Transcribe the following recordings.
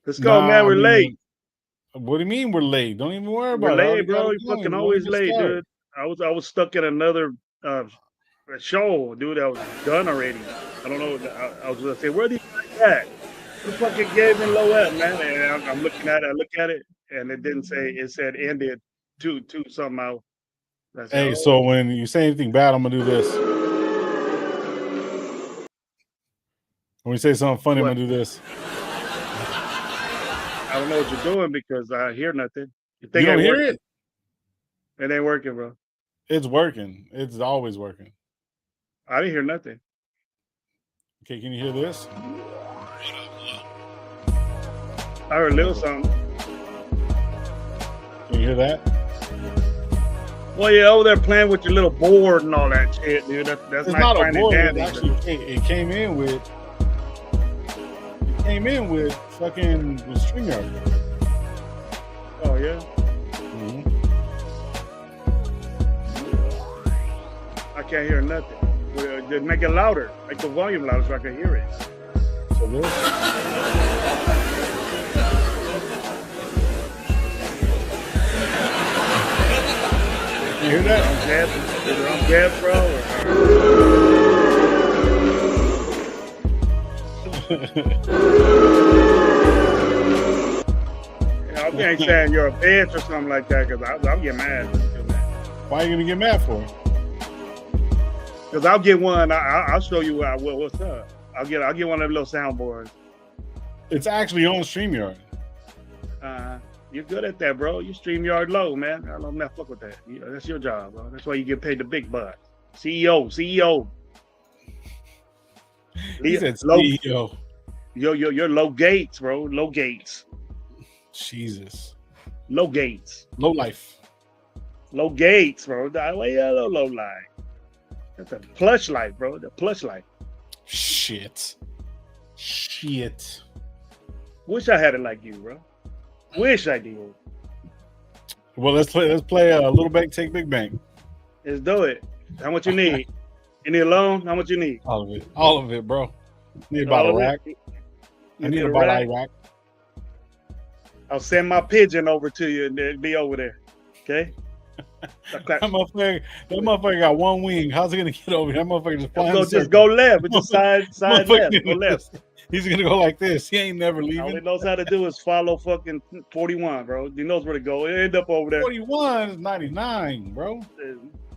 Let's go, man. We're late. What do you mean we're late? Don't even worry We're about it. late, bro. You fucking always late, dude. I was stuck in another show, dude. I was done already. I don't know. I was gonna say, where are these guys at? The fucking game in low at, man. And I'm looking at it. I look at it, and it didn't say. It said ended two somehow. Hey, so when you say anything bad, I'm gonna do this. When you say something funny, I'm gonna do this. I don't know what you're doing because I hear nothing. You don't hear it? It ain't working, bro. It's working. It's always working. I didn't hear nothing. Okay, can you hear this? I heard a little something. Can you hear that? Well, yeah, over there playing with your little board and all that shit, dude. That's it's not a board. Dandy, actually, it came in with fucking StreamYard. Oh yeah. Mm-hmm. I can't hear nothing. Just make it louder, make the volume louder so I can hear it. So this. You hear that? I'm dead, bro. I ain't saying you're a bitch or something like that because I'll get mad. Why are you gonna get mad for? Because I'll get one. I'll show you what's up. I'll get one of them little soundboards. It's actually on StreamYard. You're good at that, bro. You StreamYard low, man. I don't fuck with that. That's your job, bro. That's why you get paid the big bucks. CEO. He said CEO. You're low gates, bro. Low gates. Jesus. Low gates. Low life. Low gates, bro. Low life. That's a plush life, bro. The plush life. Shit. Wish I had it like you, bro. Wish I did. Well, let's play a little bank, take big bank. Let's do it. How much you need? You need a loan? How much you need? All of it, bro. Need about a rack. I need about a rack. I'll send my pigeon over to you and it'll be over there. Okay? That motherfucker got one wing. How's he gonna get over here? That motherfucker just flying. Just go left. It's just side left. Go left. He's gonna go like this. He ain't never leaving. All he knows how to do is follow fucking 41, bro. He knows where to go. He'll end up over there. 41 is 99, bro.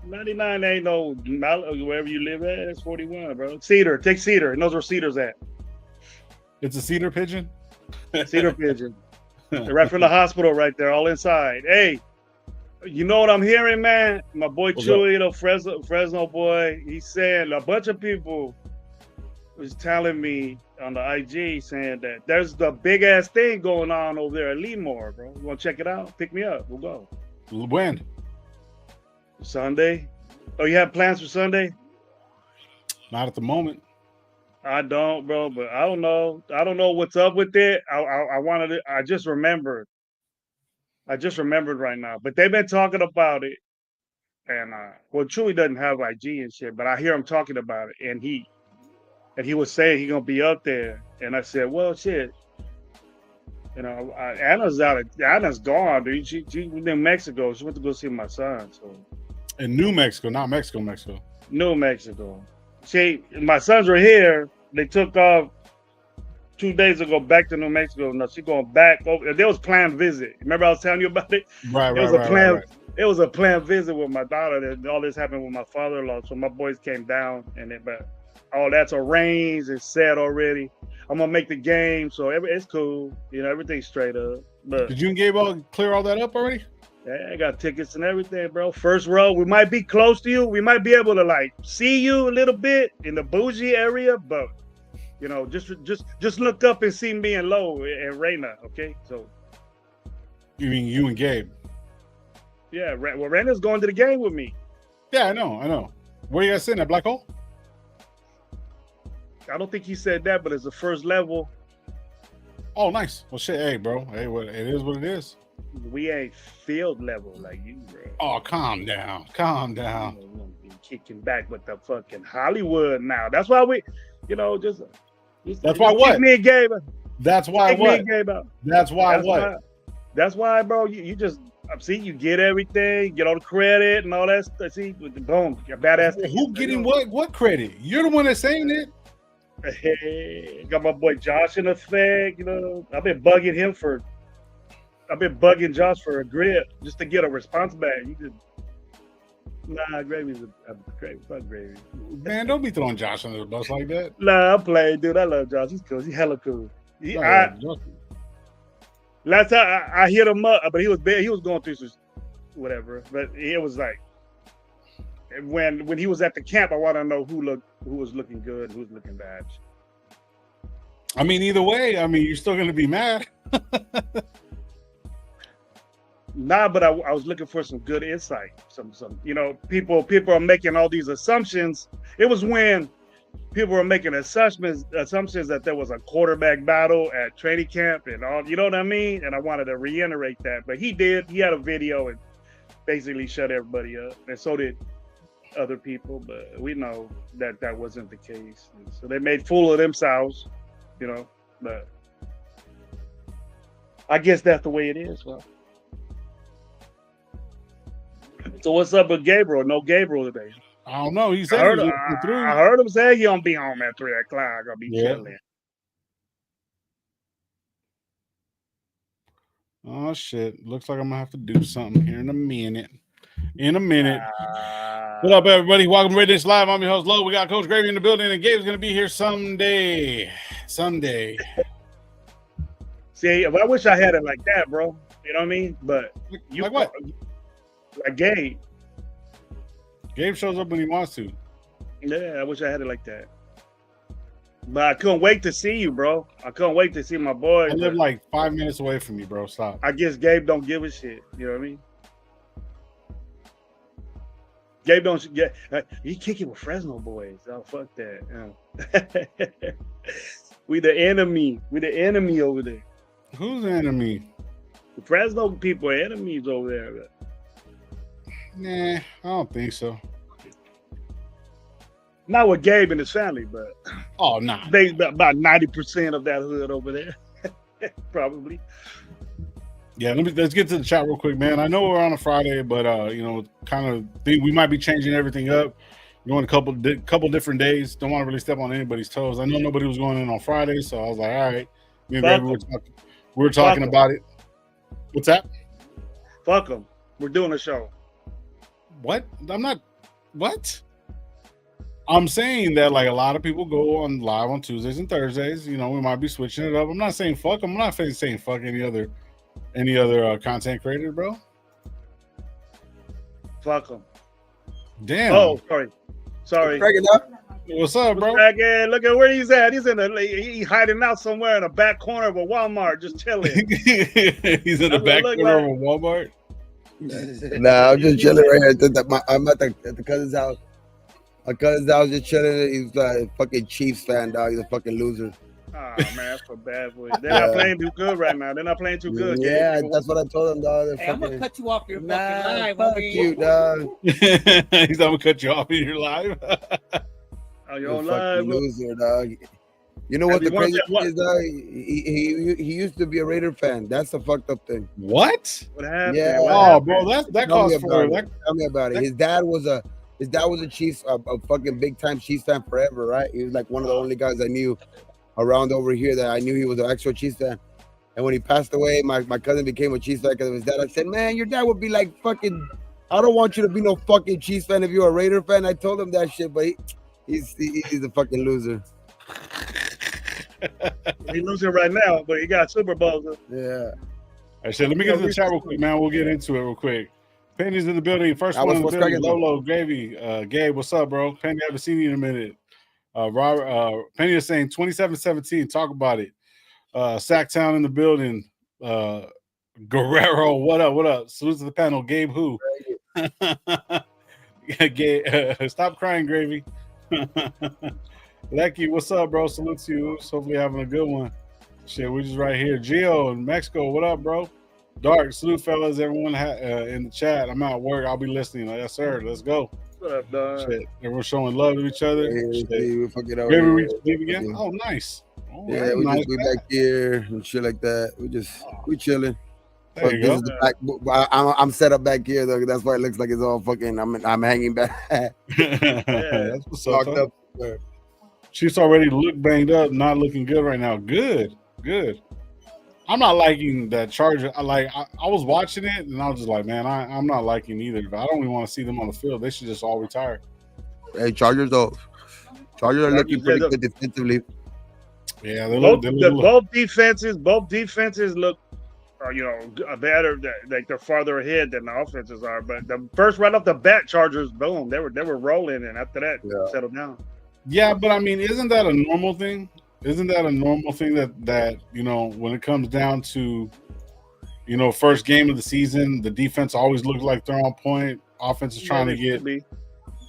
99 ain't no wherever you live at. It's 41, bro. Cedar. Take Cedar. He knows where Cedar's at. It's a cedar pigeon? Cedar pigeon. They're right from the hospital right there, all inside. Hey, you know what I'm hearing, man? My boy Chewy, Fresno boy, he's saying a bunch of people was telling me on the IG saying that there's the big ass thing going on over there at Leadmore, bro. You want to check it out? Pick me up. We'll go. When? Sunday. Oh, you have plans for Sunday? Not at the moment. I don't, bro, but I don't know. I don't know what's up with it. I just remembered right now. But they've been talking about it. And well, Chewy doesn't have IG and shit, but I hear him talking about it. And he was saying he's gonna be up there. And I said, well, shit. You know, Anna's gone, dude. She's in Mexico. She went to go see my son. So in New Mexico, not Mexico. New Mexico. See, my sons were here. They took off 2 days ago back to New Mexico. No, she's going back over. There was planned visit. Remember I was telling you about it? Right. It was a planned visit with my daughter. All this happened with my father-in-law. So my boys came down, but all that's arranged and set already. I'm gonna make the game, so it's cool. You know, everything's straight up. But did you and Gabe clear all that up already? Yeah, I got tickets and everything, bro. First row. We might be close to you. We might be able to like see you a little bit in the bougie area, but you know, just look up and see me and Lo and Raina, okay? So you mean you and Gabe? Yeah, well, Raina's going to the game with me. Yeah, I know. Where you guys sitting at Black Hole? I don't think he said that, but it's the first level. Oh, nice. Well, shit, hey, bro. Hey, it is what it is. We ain't field level like you, bro. Oh, calm down. We'll be kicking back with the fucking Hollywood now. That's why we, you know, that's why what? Me and Gabe. That's why what? That's why what? That's why, bro. You just see, you get everything, get all the credit and all that stuff. See, with the boom, you're badass. Who getting what credit? You're the one that's saying it. Hey, got my boy Josh in effect. You know, I've been bugging Josh for a grip just to get a response back. You just Gravy's Gravy. Fuck Gravy. Man, don't be throwing Josh under the bus like that. Nah, I'm playing, dude. I love Josh. He's cool. He's hella cool. Last time I hit him up, but he was bad. He was going through some whatever. But it was like when he was at the camp, I want to know who was looking good, who's looking bad. I mean, either way, you're still gonna be mad. Nah, but I was looking for some good insight. Some people are making all these assumptions. It was when people were making assumptions that there was a quarterback battle at training camp and all, you know what I mean? And I wanted to reiterate that, but he did. He had a video and basically shut everybody up, and so did other people. But we know that wasn't the case. And so they made fool of themselves, But I guess that's the way it is. Well. So what's up with Gabriel? No Gabriel today. I don't know. He said I heard him say he gonna be home at 3 o'clock. Gonna be chilling. Oh shit! Looks like I'm gonna have to do something here in a minute. What up, everybody? Welcome to Reddish Live. I'm your host, Lo. We got Coach Gravy in the building, and Gabe's gonna be here someday. See, I wish I had it like that, bro. You know what I mean? But you like what? Like Gabe. Gabe shows up when he wants to. Yeah, I wish I had it like that. But I couldn't wait to see you, bro. I couldn't wait to see my boy. I live like 5 minutes away from you, bro. Stop. I guess Gabe don't give a shit. You know what I mean? Gabe don't get. He kicking with Fresno boys. Oh, fuck that. We the enemy. We the enemy over there. Who's the enemy? The Fresno people are enemies over there. Nah, I don't think so. Not with Gabe and his family, but nah. They about 90% of that hood over there, probably. Yeah, let's get to the chat real quick, man. I know we're on a Friday, but kind of think we might be changing everything up. Going a couple different days. Don't want to really step on anybody's toes. I know nobody was going in on Friday, so I was like, all right. Me and Baby we were talking about it. What's that? Fuck them. We're doing a show. What? I'm not. What? I'm saying that like a lot of people go on live on Tuesdays and Thursdays. We might be switching it up. I'm not saying fuck them. I'm not saying fuck any other content creators, bro. Fuck them. Damn. Oh, sorry. What's up, bro? Look at where he's at. He's hiding out somewhere in the back corner of a Walmart, just chilling. He's in the back corner of a Walmart. Nah, I'm just chilling right here. I'm at the cousin's house. My cousin's house just chilling. He's a fucking Chiefs fan, dog. He's a fucking loser. Oh man, that's so bad for you. They're not playing too good right now. They're not playing too good. Yeah, that's what I told him, dog. Hey, I'm gonna cut you off your fucking live. Fuck you, dog. He's gonna cut you off in your live. Oh, you're on live, loser, dog. You know what the crazy thing is, dog? He used to be a Raider fan. That's the fucked up thing. What? What happened? Yeah. Oh, bro, that calls for. Tell me about it. His dad was a Chiefs, a fucking big time Chiefs fan forever, right? He was like one of the only guys I knew around over here that I knew he was an actual Chiefs fan. And when he passed away, my cousin became a Chiefs fan because of his dad. I said, man, your dad would be like fucking. I don't want you to be no fucking Chiefs fan if you're a Raider fan. I told him that shit, but he's a fucking loser. He's losing right now, but he got Super Bowls. Yeah. I said, let me get to the chat real quick, man. We'll get into it real quick. Penny's in the building. First one in the building. Lolo, Gravy. Gabe, what's up, bro? Penny, I haven't seen you in a minute. Penny is saying 27-17. Talk about it. Sacktown in the building. Guerrero, what up? What up? Salute to the panel. Gabe, who? Gabe, stop crying, Gravy. Lecky, what's up, bro? Salute to you. Hopefully having a good one. Shit, we're just right here. Gio in Mexico, what up, bro? Dark, salute, fellas. Everyone in the chat. I'm at work. I'll be listening. Yes, sir. Let's go. What up, dog? Shit. Everyone's showing love to each other. Hey, Maybe we leave again. Oh, nice. Oh, Yeah, that's we nice, just be man. back here and shit like that. We chilling. There But you this go. is the back. I'm set up back here though. That's why it looks like it's all fucking. I'm hanging back, That's what's up. locked Huh? up. She's already look banged up, not looking good right now. Good. I'm not liking that Charger. I was watching it and I was just like, man, I'm not liking either. But I don't even want to see them on the field. They should just all retire. Hey, Chargers though. Chargers are looking pretty good defensively. Yeah, both defenses look, better. Like they're farther ahead than the offenses are. But the first right off the bat, Chargers, boom, they were rolling, and after that, settled down. Yeah, but I mean, isn't that a normal thing? Isn't that a normal thing that when it comes down to first game of the season, the defense always looks like they're on point. Offense is trying to get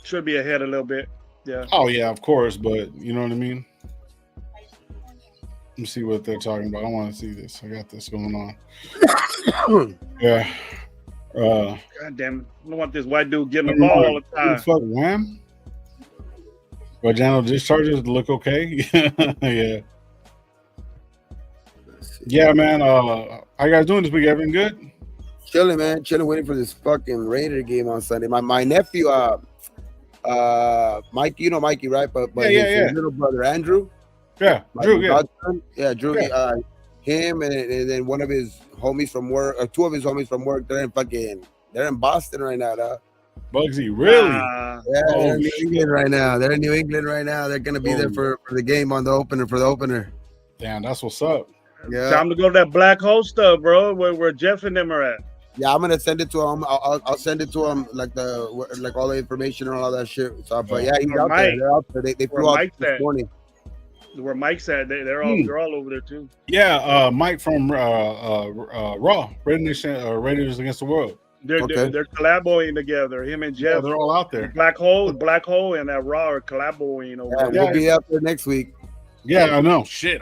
should be ahead a little bit. Yeah. Oh yeah, of course, but you know what I mean. Let me see what they're talking about. I want to see this. I got this going on. Yeah. God damn it! I don't want this white dude getting the ball all the time. Fuck Wham. Vaginal discharges look okay. Yeah. Yeah, man. How you guys doing this week? Everything good? Chilling, man. Chilling, waiting for this fucking Raider game on Sunday. My nephew, Mikey, you know Mikey, right? But his little brother Andrew. Yeah, Drew. Yeah, Drew. Yeah. Him and then one of his homies from work, or two of his homies from work. They're in Boston right now, dog. Bugsy, really? Yeah, they're in New England right now. They're in New England right now. They're gonna be there for the game on the opener. Damn, that's what's up. Yeah, time to go to that black hole stuff, bro. Where Jeff and them are at. Yeah, I'm gonna send it to him. I'll send it to him like all the information and all that shit. So, but yeah, he's out there. They're out there. They flew out this morning. Where Mike's at, they're all over there too. Yeah, Mike from Raw, Raiders Against the World. They're collaborating together. Him and Jeff. Yeah, they're all out there. Black Hole, and that Raw are collaborating over there. We'll be out there next week. Yeah, I know. Shit.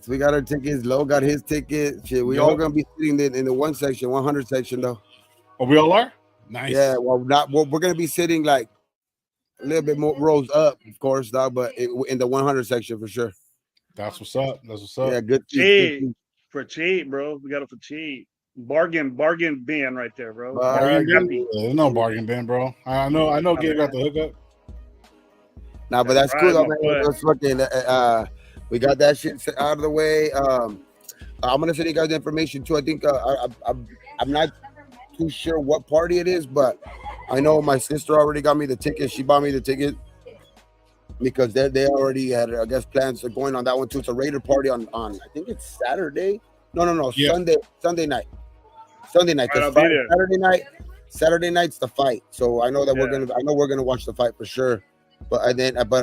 We got our tickets. Low got his ticket. Shit, we all gonna be sitting in the 100 section though. Oh, we all are? Nice. Yeah, we're gonna be sitting like a little bit more rows up, of course, dog, but in the 100 section for sure. That's what's up. Yeah, good cheap. For cheap, bro. We got it for cheap. Bargain bin right there, bro. There's no bargain bin, bro. I know Gabe got the hookup. Nah, but that's cool though, man. Let's fucking we got that shit out of the way. I'm gonna send you guys the information too. I think I'm not too sure what party it is, but I know my sister already got me the ticket. She bought me the ticket because they already had, I guess, plans of going on that one too. It's a Raider party on I think it's Saturday. No, yeah. Sunday night. Saturday night's the fight. So I know that we're gonna watch the fight for sure. But I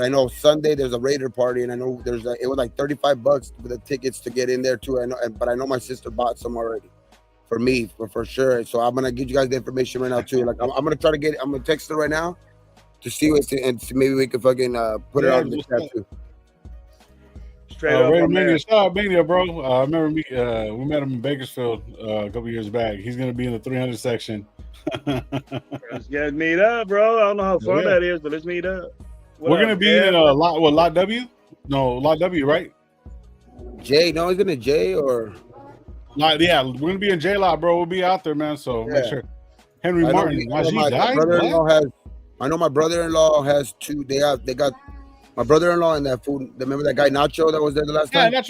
know Sunday there's a Raider party, and I know it was like $35 for the tickets to get in there too. But I know my sister bought some already for me for sure. So I'm gonna give you guys the information right now too. Like I'm gonna try to I'm gonna text her right now to see and maybe we can fucking put it on the chat too. Straight up, Mania, shout out Mania, bro. I remember we met him in Bakersfield a couple years back. He's gonna be in the 300 section. Let's get meet up, bro. I don't know how fun that is, but let's meet up. We're gonna be in lot W? No, lot W, right? J, no, isn't it J or? We're gonna be in J lot, bro. We'll be out there, man. So make sure. Henry Martin, my brother-in-law has two. They got my brother-in-law and that food. Remember that guy Nacho that was there the last time? Yeah.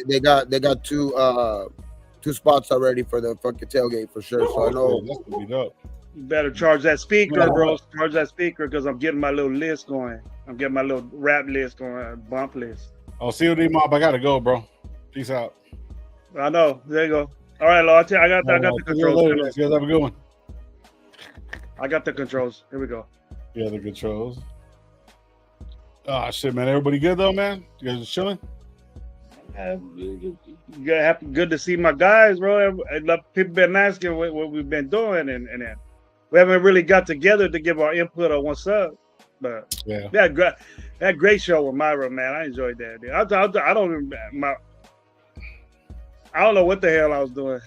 They got two spots already for the fucking tailgate for sure. So I know that's gonna be dope. You better charge that speaker, bro. Charge that speaker because I'm getting my little list going. I'm getting my little rap list going, bump list. Oh, COD mob, I gotta go, bro. Peace out. I know. There you go. All right, Lord. I got the controls. You guys have a good one. I got the controls. Here we go. Yeah, the controls. Ah, shit, man. Everybody good though, man? You guys chilling? Good to see my guys, bro. People been asking what we've been doing, and we haven't really got together to give our input on what's up. But that great show with Myra, man. I enjoyed that. Dude. I don't know what the hell I was doing.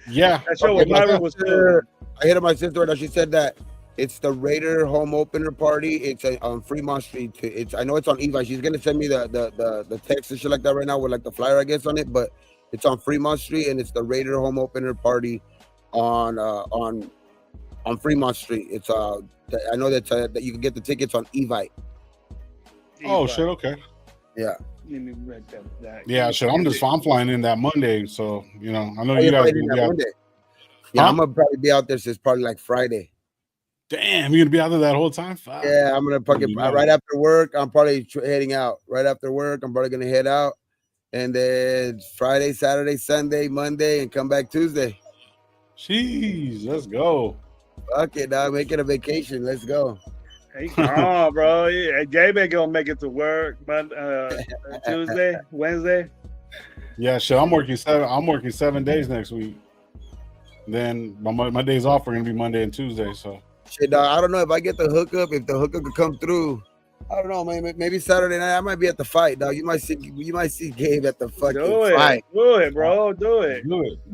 Yeah, that show with Myra was good. I hit my sister and she said that It's the Raider home opener party. It's on Fremont Street. I know it's on Eva. She's gonna send me the text and shit like that right now with like the flyer I guess on it. But it's on Fremont Street and it's the Raider home opener party on Fremont Street. It's I know that you can get the tickets on Evite. Oh shit, okay. Yeah. Let me write that. Yeah, shit. I'm flying in that Monday, so you know I know you you guys. Monday. Yeah, I'm gonna probably be out there since probably like Friday. Damn, you're gonna be out there that whole time? Fuck. Yeah, I'm gonna fucking right after work. I'm probably heading out. Right after work, I'm probably gonna head out, and then Friday, Saturday, Sunday, Monday, and come back Tuesday. Jeez, let's go. Fuck it, dog. Make it a vacation. Let's go. Hey, oh, bro. Yeah, Gabe ain't gonna make it to work, but Tuesday, Wednesday. Yeah, shit. I'm working 7 days next week. Then my days off are gonna be Monday and Tuesday. So shit, dog. I don't know if I get the hookup. If the hookup could come through, I don't know, man. Maybe Saturday night I might be at the fight, dog. You might see Gabe at the fucking fight. Do it, bro. Do it.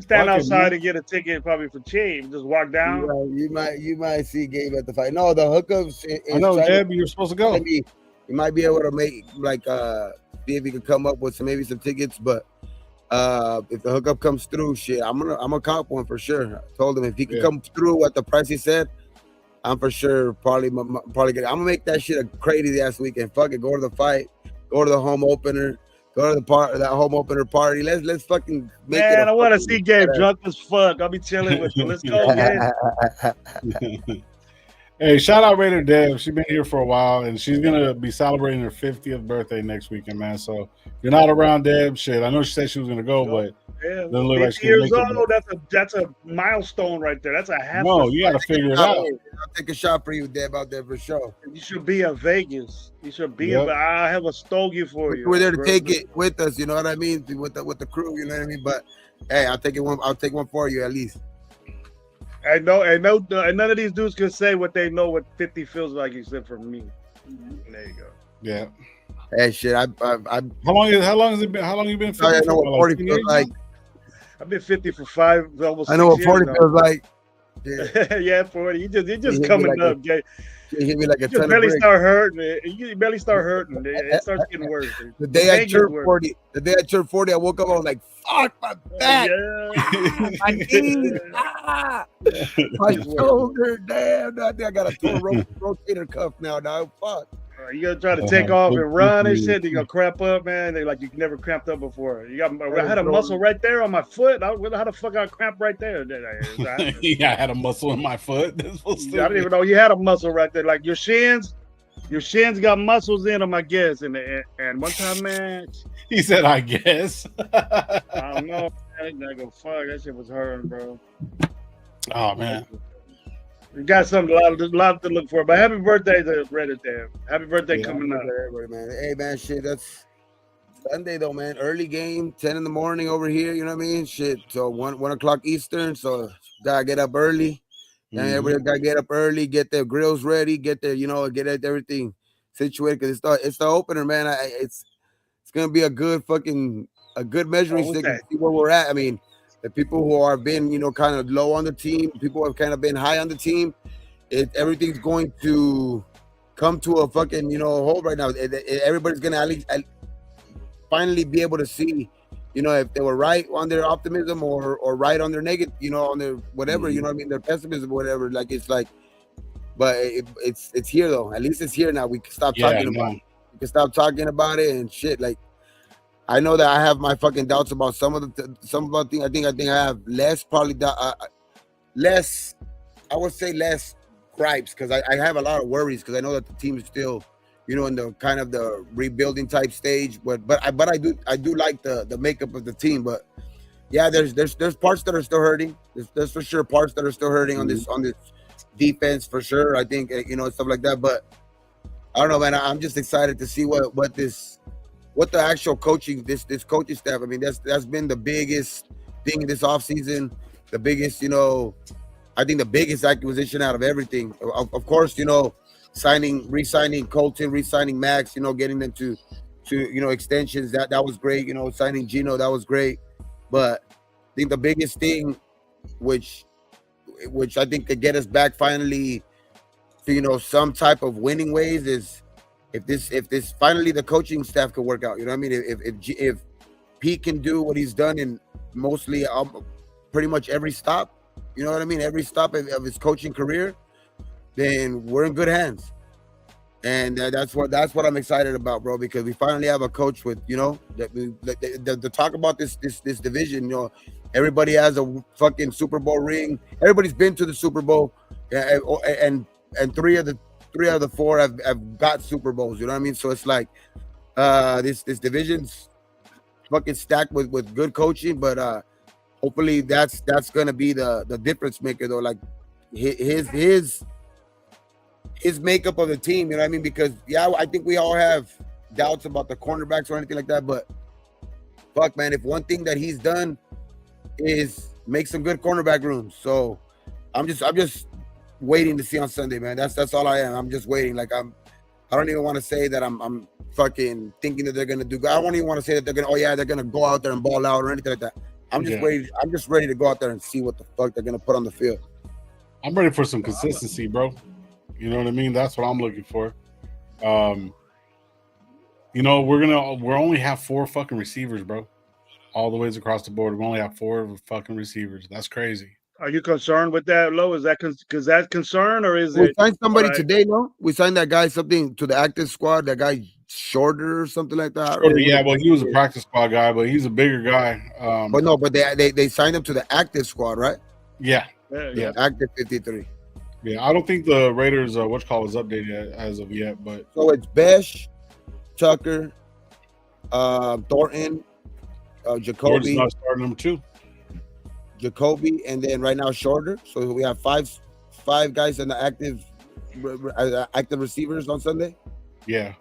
Stand Fuck outside it, and get a ticket probably for cheap. Just walk down. You might see Gabe at the fight. No, the hookups. I know, Jeb. You're supposed to go. You might be able to make like see if you can come up with maybe some tickets, but if the hookup comes through, shit, I'm gonna cop one for sure. I told him if he can come through at the price he said, I'm for sure probably I'm gonna make that shit a crazy ass weekend. Fuck it, go to the fight, go to the home opener, go to that home opener party. Let's fucking make it. Man, I want to see Gabe drunk as fuck. I'll be chilling with you. Let's go, Gabe. Hey, shout out Raider Dev. She's been here for a while, and she's gonna be celebrating her 50th birthday next weekend, man. So if you're not around, Deb, shit. I know she said she was gonna go, but yeah, doesn't look like she's years old. That's a milestone right there. That's a half. No, you gotta figure it out. I'll take a shot for you, Deb, out there for sure. You should be in Vegas. You should be. I have a stogie for you. We're there to take it with us. You know what I mean? With the crew. You know what I mean? But hey, I'll take one for you at least. I know, and none of these dudes can say what they know what 50 feels like except for me. There you go. Yeah. Hey, shit. How long has it been? How long you been? 50 I know what 40 feels like. I've been 50 for almost. I know what 40 feels like. Yeah, yeah, 40. You just coming like up, Jay. You hit me like a ton belly start hurting. You belly start hurting. It starts getting worse. The day I turned 40, I woke up. I was like, "Fuck my back, my knees, my shoulder, damn! I think I got a torn rotator cuff now. Now, fuck." You gotta try to take off and run and shit. You gonna cramp up, man. They like you never cramped up before. I had a muscle right there on my foot. How the fuck I cramped right there? Yeah, I had a muscle in my foot. I didn't even know you had a muscle right there. Like your shins got muscles in them, I guess. And one time, man, he said, "I guess." I don't know. I go fuck. That shit was hurting, bro. Oh man. We got something a lot to look for. But happy birthday to Reddit there. Happy birthday coming up. Everybody, man. Hey man, shit, that's Sunday though, man. Early game, 10 in the morning over here, you know what I mean? Shit. So 1 o'clock Eastern. So gotta get up early. And everybody gotta get up early, get their grills ready, get their, get everything situated because it's the opener, man. It's gonna be a good measuring stick to see where we're at. I mean, the people who have been, kind of low on the team, people who have kind of been high on the team, everything's going to come to a fucking, hold right now. Everybody's going to at least finally be able to see, if they were right on their optimism or right on their negative, on their whatever, you know what I mean, their pessimism or whatever. Like, it's like, but it's here though. At least it's here now. We can stop talking about it. We can stop talking about it and shit. Like, I know that I have my fucking doubts about some of the things. I think I have less I would say less gripes because I have a lot of worries because I know that the team is still, in the kind of the rebuilding type stage. But I do like the makeup of the team. But yeah, there's parts that are still hurting. There's for sure parts that are still hurting on this defense for sure. I think stuff like that. But I don't know, man. I'm just excited to see what the actual coaching, this coaching staff. I mean, that's been the biggest thing this offseason. The biggest, I think the biggest acquisition out of everything. Of course, re-signing Colton, re-signing Max, getting them to extensions. That was great. Signing Gino, that was great. But I think the biggest thing, which I think could get us back finally to some type of winning ways is if this finally the coaching staff could work out. You know what I mean? If Pete can do what he's done in mostly pretty much every stop, you know what I mean? Every stop of his coaching career, then we're in good hands. And that's what I'm excited about, bro, because we finally have a coach with, to talk about this division. Everybody has a fucking Super Bowl ring. Everybody's been to the Super Bowl, and three of the four have got Super Bowls. You know what I mean? So it's like this division's fucking stacked with good coaching, but hopefully that's gonna be the difference maker, though. Like his makeup of the team, you know what I mean? Because I think we all have doubts about the cornerbacks or anything like that, but fuck, man, if one thing that he's done is make some good cornerback rooms. So I'm just waiting to see on Sunday, man. That's all I am. I'm just waiting. Like I don't even want to say that I'm fucking thinking that they're gonna do. I don't even want to say that they're gonna go out there and ball out or anything like that. I'm just ready to go out there and see what the fuck they're gonna put on the field. I'm ready for some consistency, bro. You know what I mean? That's what I'm looking for. We're only have 4 fucking receivers, bro. All the ways across the board. We only have 4 fucking receivers. That's crazy. Are you concerned with that, Lo? Is that because that's concern, or is we it? Signed somebody today, no? We signed that guy something to the active squad. That guy Shorter or something like that. He was a practice squad guy, but he's a bigger guy. But they signed him to the active squad, right? Yeah. Active 53. Yeah, I don't think the Raiders is updated as of yet, but so it's Besh, Tucker, Thornton, Jacoby. Not starting number 2. Jacoby, and then right now Shorter. So we have five guys in the active receivers on Sunday. Yeah.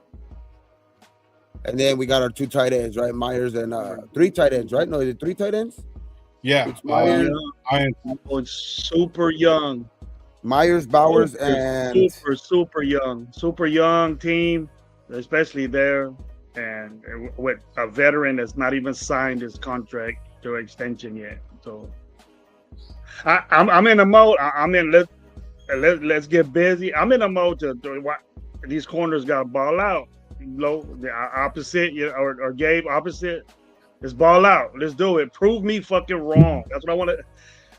And then we got our 2 tight ends, right? Myers and 3 tight ends, right? No, is it 3 tight ends? Yeah. It's Myers. Super young. Myers, Bowers, and super young team, especially there, and with a veteran that's not even signed his contract to extension yet. So I'm in a mode. Let's get busy. I'm in a mode to these corners got to ball out. The opposite, or Gabe opposite. Let's ball out. Let's do it. Prove me fucking wrong. That's what I want to.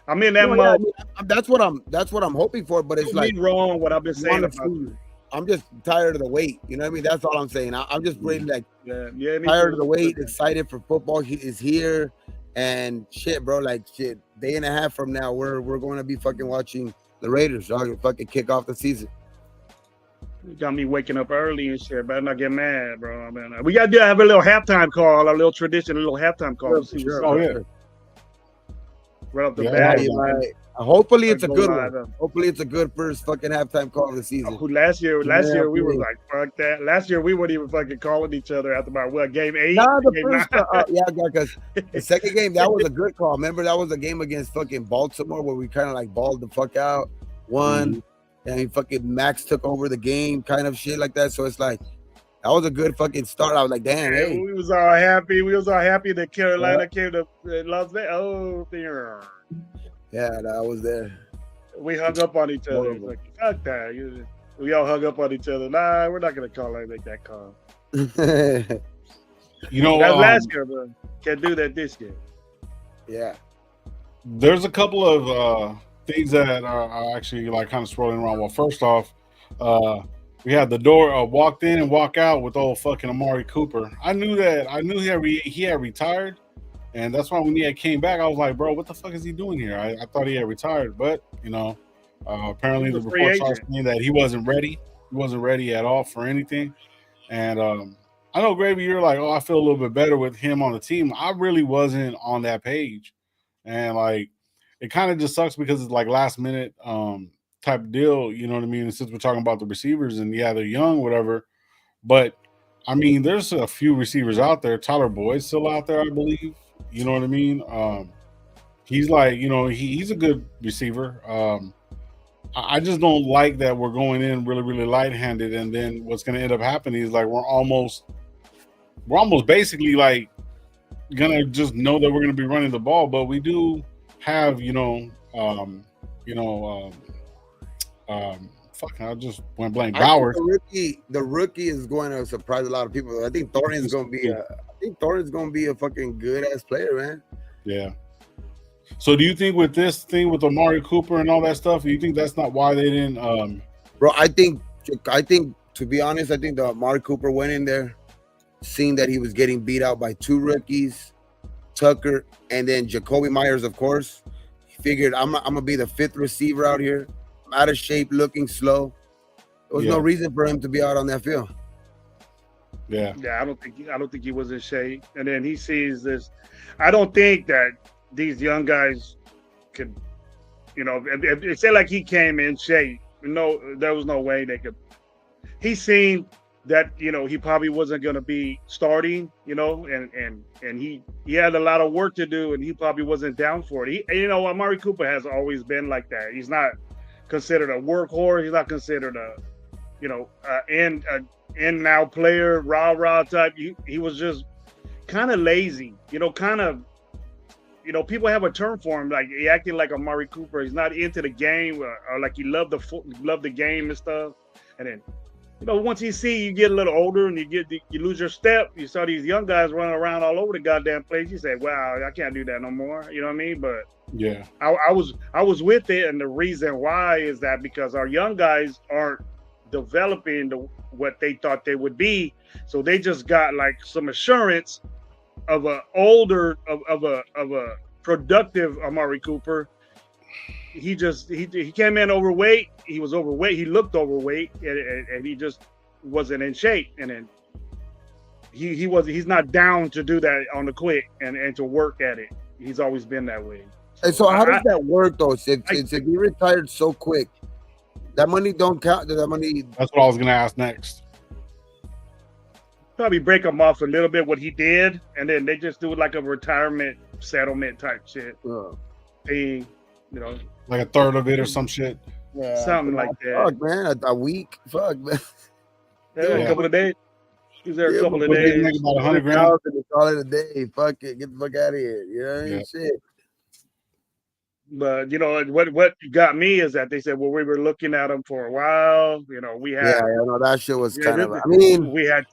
I'm in that mode. That's what I'm hoping for. But it's like wrong what I've been saying about you. I'm just tired of the wait. You know what I mean? That's all I'm saying. I'm just really tired of the wait. Excited for football. He is here, and shit, bro. Like shit. Day and a half from now, we're going to be fucking watching the Raiders. Fucking kick off the season. You got me waking up early and shit. Better not get mad, bro. I mean, we got to have a little halftime call, a little tradition, a little halftime call. Sure. Right off the bat. Hopefully it's a good one. Hopefully it's a good first fucking halftime call of the season. Last year we were like, fuck that. Last year we weren't even fucking calling each other after about game 8. Because the second game, that was a good call. Remember, that was a game against fucking Baltimore where we kind of like balled the fuck out. Won. And fucking Max took over the game, kind of shit like that. So it's like that was a good fucking start. I was like, damn, hey. We was all happy. that Carolina came to Las Vegas. Oh, there. Yeah, I was there. We hung up on each other. Like, fuck that. We all hung up on each other. Nah, we're not gonna make that call. That's last year, but can't do that this year. Yeah. There's a couple of things that are actually like kind of swirling around. Well, first off, we had the door walked in and walk out with old fucking Amari Cooper. I knew he had retired, and that's why when he had came back, I was like, bro, what the fuck is he doing here? I thought he had retired, but apparently the reports are saying that he wasn't ready. He wasn't ready at all for anything. And I know, Gravy, you're like, oh, I feel a little bit better with him on the team. I really wasn't on that page, and like. It kind of just sucks because it's like last minute type of deal, you know what I mean? And since we're talking about the receivers and they're young, whatever. But I mean, there's a few receivers out there. Tyler Boyd's still out there, I believe. You know what I mean? He's like, he's a good receiver. I just don't like that we're going in really, really light-handed, and then what's going to end up happening is like we're almost basically like gonna just know that we're gonna be running the ball, but we fucking, I just went blank. I think Bowers. the rookie is going to surprise a lot of people. I think Thornton's going to be a fucking good ass player, man. Yeah. So do you think with this thing with Amari Cooper and all that stuff, you think that's not why they didn't? Bro, I think to be honest, I think the Amari Cooper went in there, seeing that he was getting beat out by 2 rookies, Tucker, and then Jacoby Myers, of course. He figured I'm gonna be the 5th receiver out here. I'm out of shape, looking slow. There was no reason for him to be out on that field. Yeah. Yeah, I don't think he was in shape. And then he sees this. I don't think that these young guys could, if it said like he came in shape. No, there was no way they could. He seen that he probably wasn't going to be starting, and he had a lot of work to do, and he probably wasn't down for it. Amari Cooper has always been like that. He's not considered a workhorse. He's not considered a in now player, rah type. He was just kind of lazy, kind of. People have a term for him, like he acted like Amari Cooper. He's not into the game, or like he loved the game and stuff. And then, once you get a little older and you lose your step, you saw these young guys running around all over the goddamn place. You say, "Wow, I can't do that no more." You know what I mean? But yeah, I was with it, and the reason why is that because our young guys aren't developing what they thought they would be, so they just got like some assurance of a productive Amari Cooper. He came in overweight. He was overweight. He looked overweight, and he just wasn't in shape. And then he's not down to do that on the quick and to work at it. He's always been that way. And so how does that work though? If you retired so quick, that money don't count. That money. That's what I was gonna ask next. Probably break him off a little bit what he did, and then they just do like a retirement settlement type shit thing, like a third of it or some shit. Yeah, something like that. Fuck, man, a week. Fuck, man. A couple of days. He's there a couple of days. About 100 grand. Call it a day. Fuck it. Get the fuck out of here. You know what I mean? Shit. But what got me is that they said, well, we were looking at him for a while. We had that shit was kind of. I mean, we had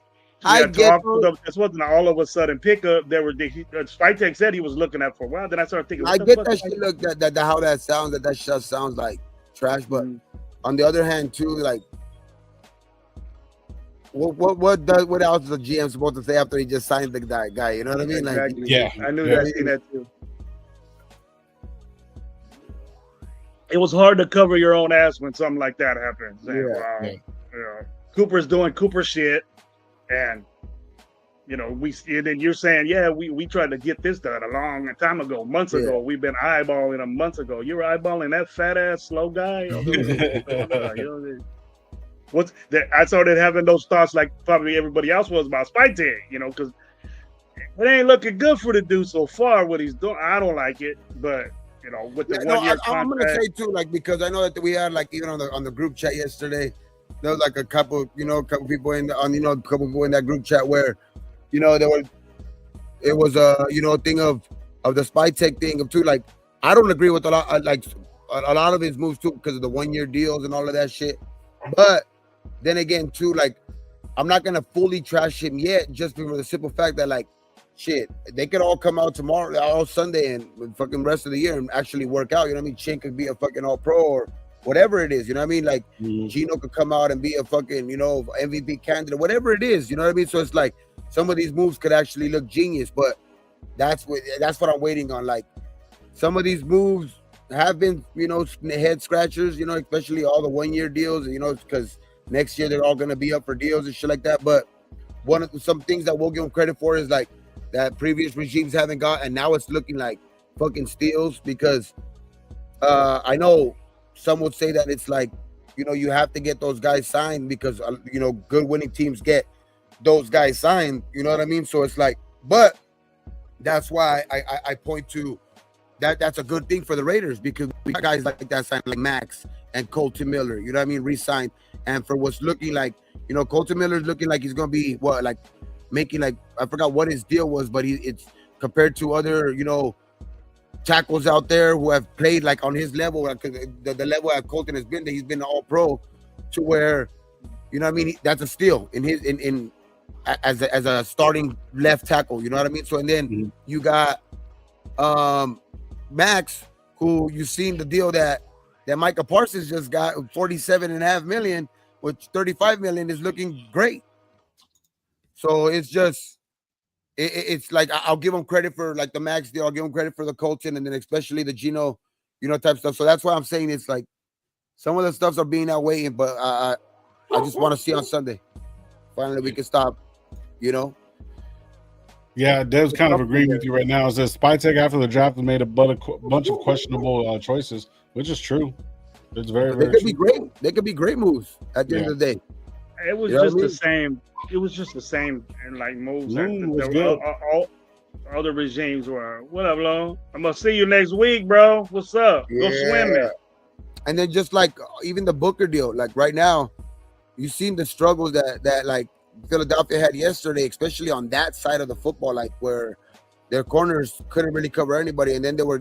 I get this wasn't an all of a sudden pickup. There were Spytek said he was looking at for a while. Then I started thinking, I get that shit. Look, that how that sounds. That shit sounds like trash. But on the other hand, too, like, what else is the GM supposed to say after he just signed the guy? You know what I mean? Like, exactly. I knew that too. It was hard to cover your own ass when something like that happens. Saying, Cooper's doing Cooper shit. And then you're saying, we tried to get this done a long time ago, months ago. We've been eyeballing him months ago. You were eyeballing that fat ass slow guy. I started having those thoughts like probably everybody else was about Spytek, because it ain't looking good for the dude so far. What he's doing, I don't like it, but with the 1 year contract, I'm gonna say too, like, because I know that we had like even on the group chat yesterday. There was like a couple people in that group chat where, it was a thing of the Spytek thing of too. Like, I don't agree with a lot of his moves too because of the 1 year deals and all of that shit. But then again too, like, I'm not gonna fully trash him yet, just for the simple fact that like, shit, they could all come out tomorrow, all Sunday, and fucking rest of the year and actually work out. You know what I mean? Chin could be a fucking all pro or whatever it is, you know what I mean? Like, Gino could come out and be a fucking, MVP candidate, whatever it is, you know what I mean? So it's like some of these moves could actually look genius, but that's what I'm waiting on. Like, some of these moves have been, head scratchers, especially all the 1 year deals, because next year they're all gonna be up for deals and shit like that. But some things that we'll give them credit for is like that previous regimes haven't got, and now it's looking like fucking steals because I know. Some would say that it's like, you have to get those guys signed because, good winning teams get those guys signed. You know what I mean? So it's like, but that's why I point to that. That's a good thing for the Raiders because we got guys like that signed, like Max and Colton Miller. You know what I mean? Re-signed. And for what's looking like, Colton Miller's looking like he's going to be making like, I forgot what his deal was, but it's compared to other, tackles out there who have played like on his level, the level that Colton has been, that he's been all pro. to where, you know what I mean, that's a steal in his in as a starting left tackle. You know what I mean? So and then you got Max, who you've seen the deal that Micah Parsons just got, 47.5 million, which 35 million is looking great. So it's just it's like I'll give him credit for like the Max deal. I'll give him credit for the Colton, and then especially the Gino, type stuff. So that's why I'm saying it's like some of the stuffs are being outweighed, but I just want to see on Sunday. Finally, we can stop. Yeah, Dev's kind of agreeing with you right now. It says Spytek after the draft has made a bunch of questionable choices, which is true. It's very, they very could true. be great. They could be great moves at the end of the day. It was just the same. It was just the same, and like moves. All other regimes were. What up, Lo? I'm gonna see you next week, bro. What's up? Go swimming. And then just like even the Booker deal, like right now, you've seen the struggles that like Philadelphia had yesterday, especially on that side of the football, like where their corners couldn't really cover anybody, and then they were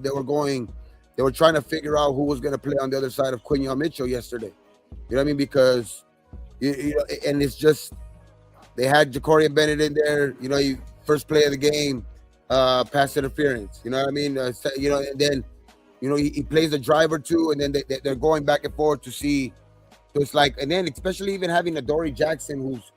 trying to figure out who was going to play on the other side of Quinyon Mitchell yesterday. You know what I mean? Because and it's just they had Ja'Cory Bennett in there. First play of the game, pass interference. You know what I mean? And then he plays a drive or two, and then they're going back and forth to see. So it's like, and then especially even having Adoree Jackson, who's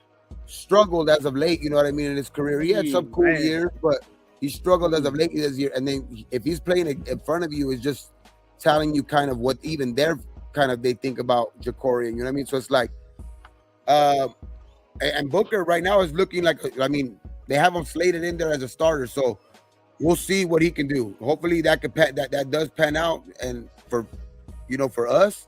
struggled as of late, you know what I mean, in his career. He had some cool years, but he struggled as of late this year. And then if he's playing in front of you, it's just telling you kind of what even they think about Ja'Cory. You know what I mean? So it's like, and Booker right now is looking like, I mean, they have him slated in there as a starter. So we'll see what he can do. Hopefully that does pan out and for us.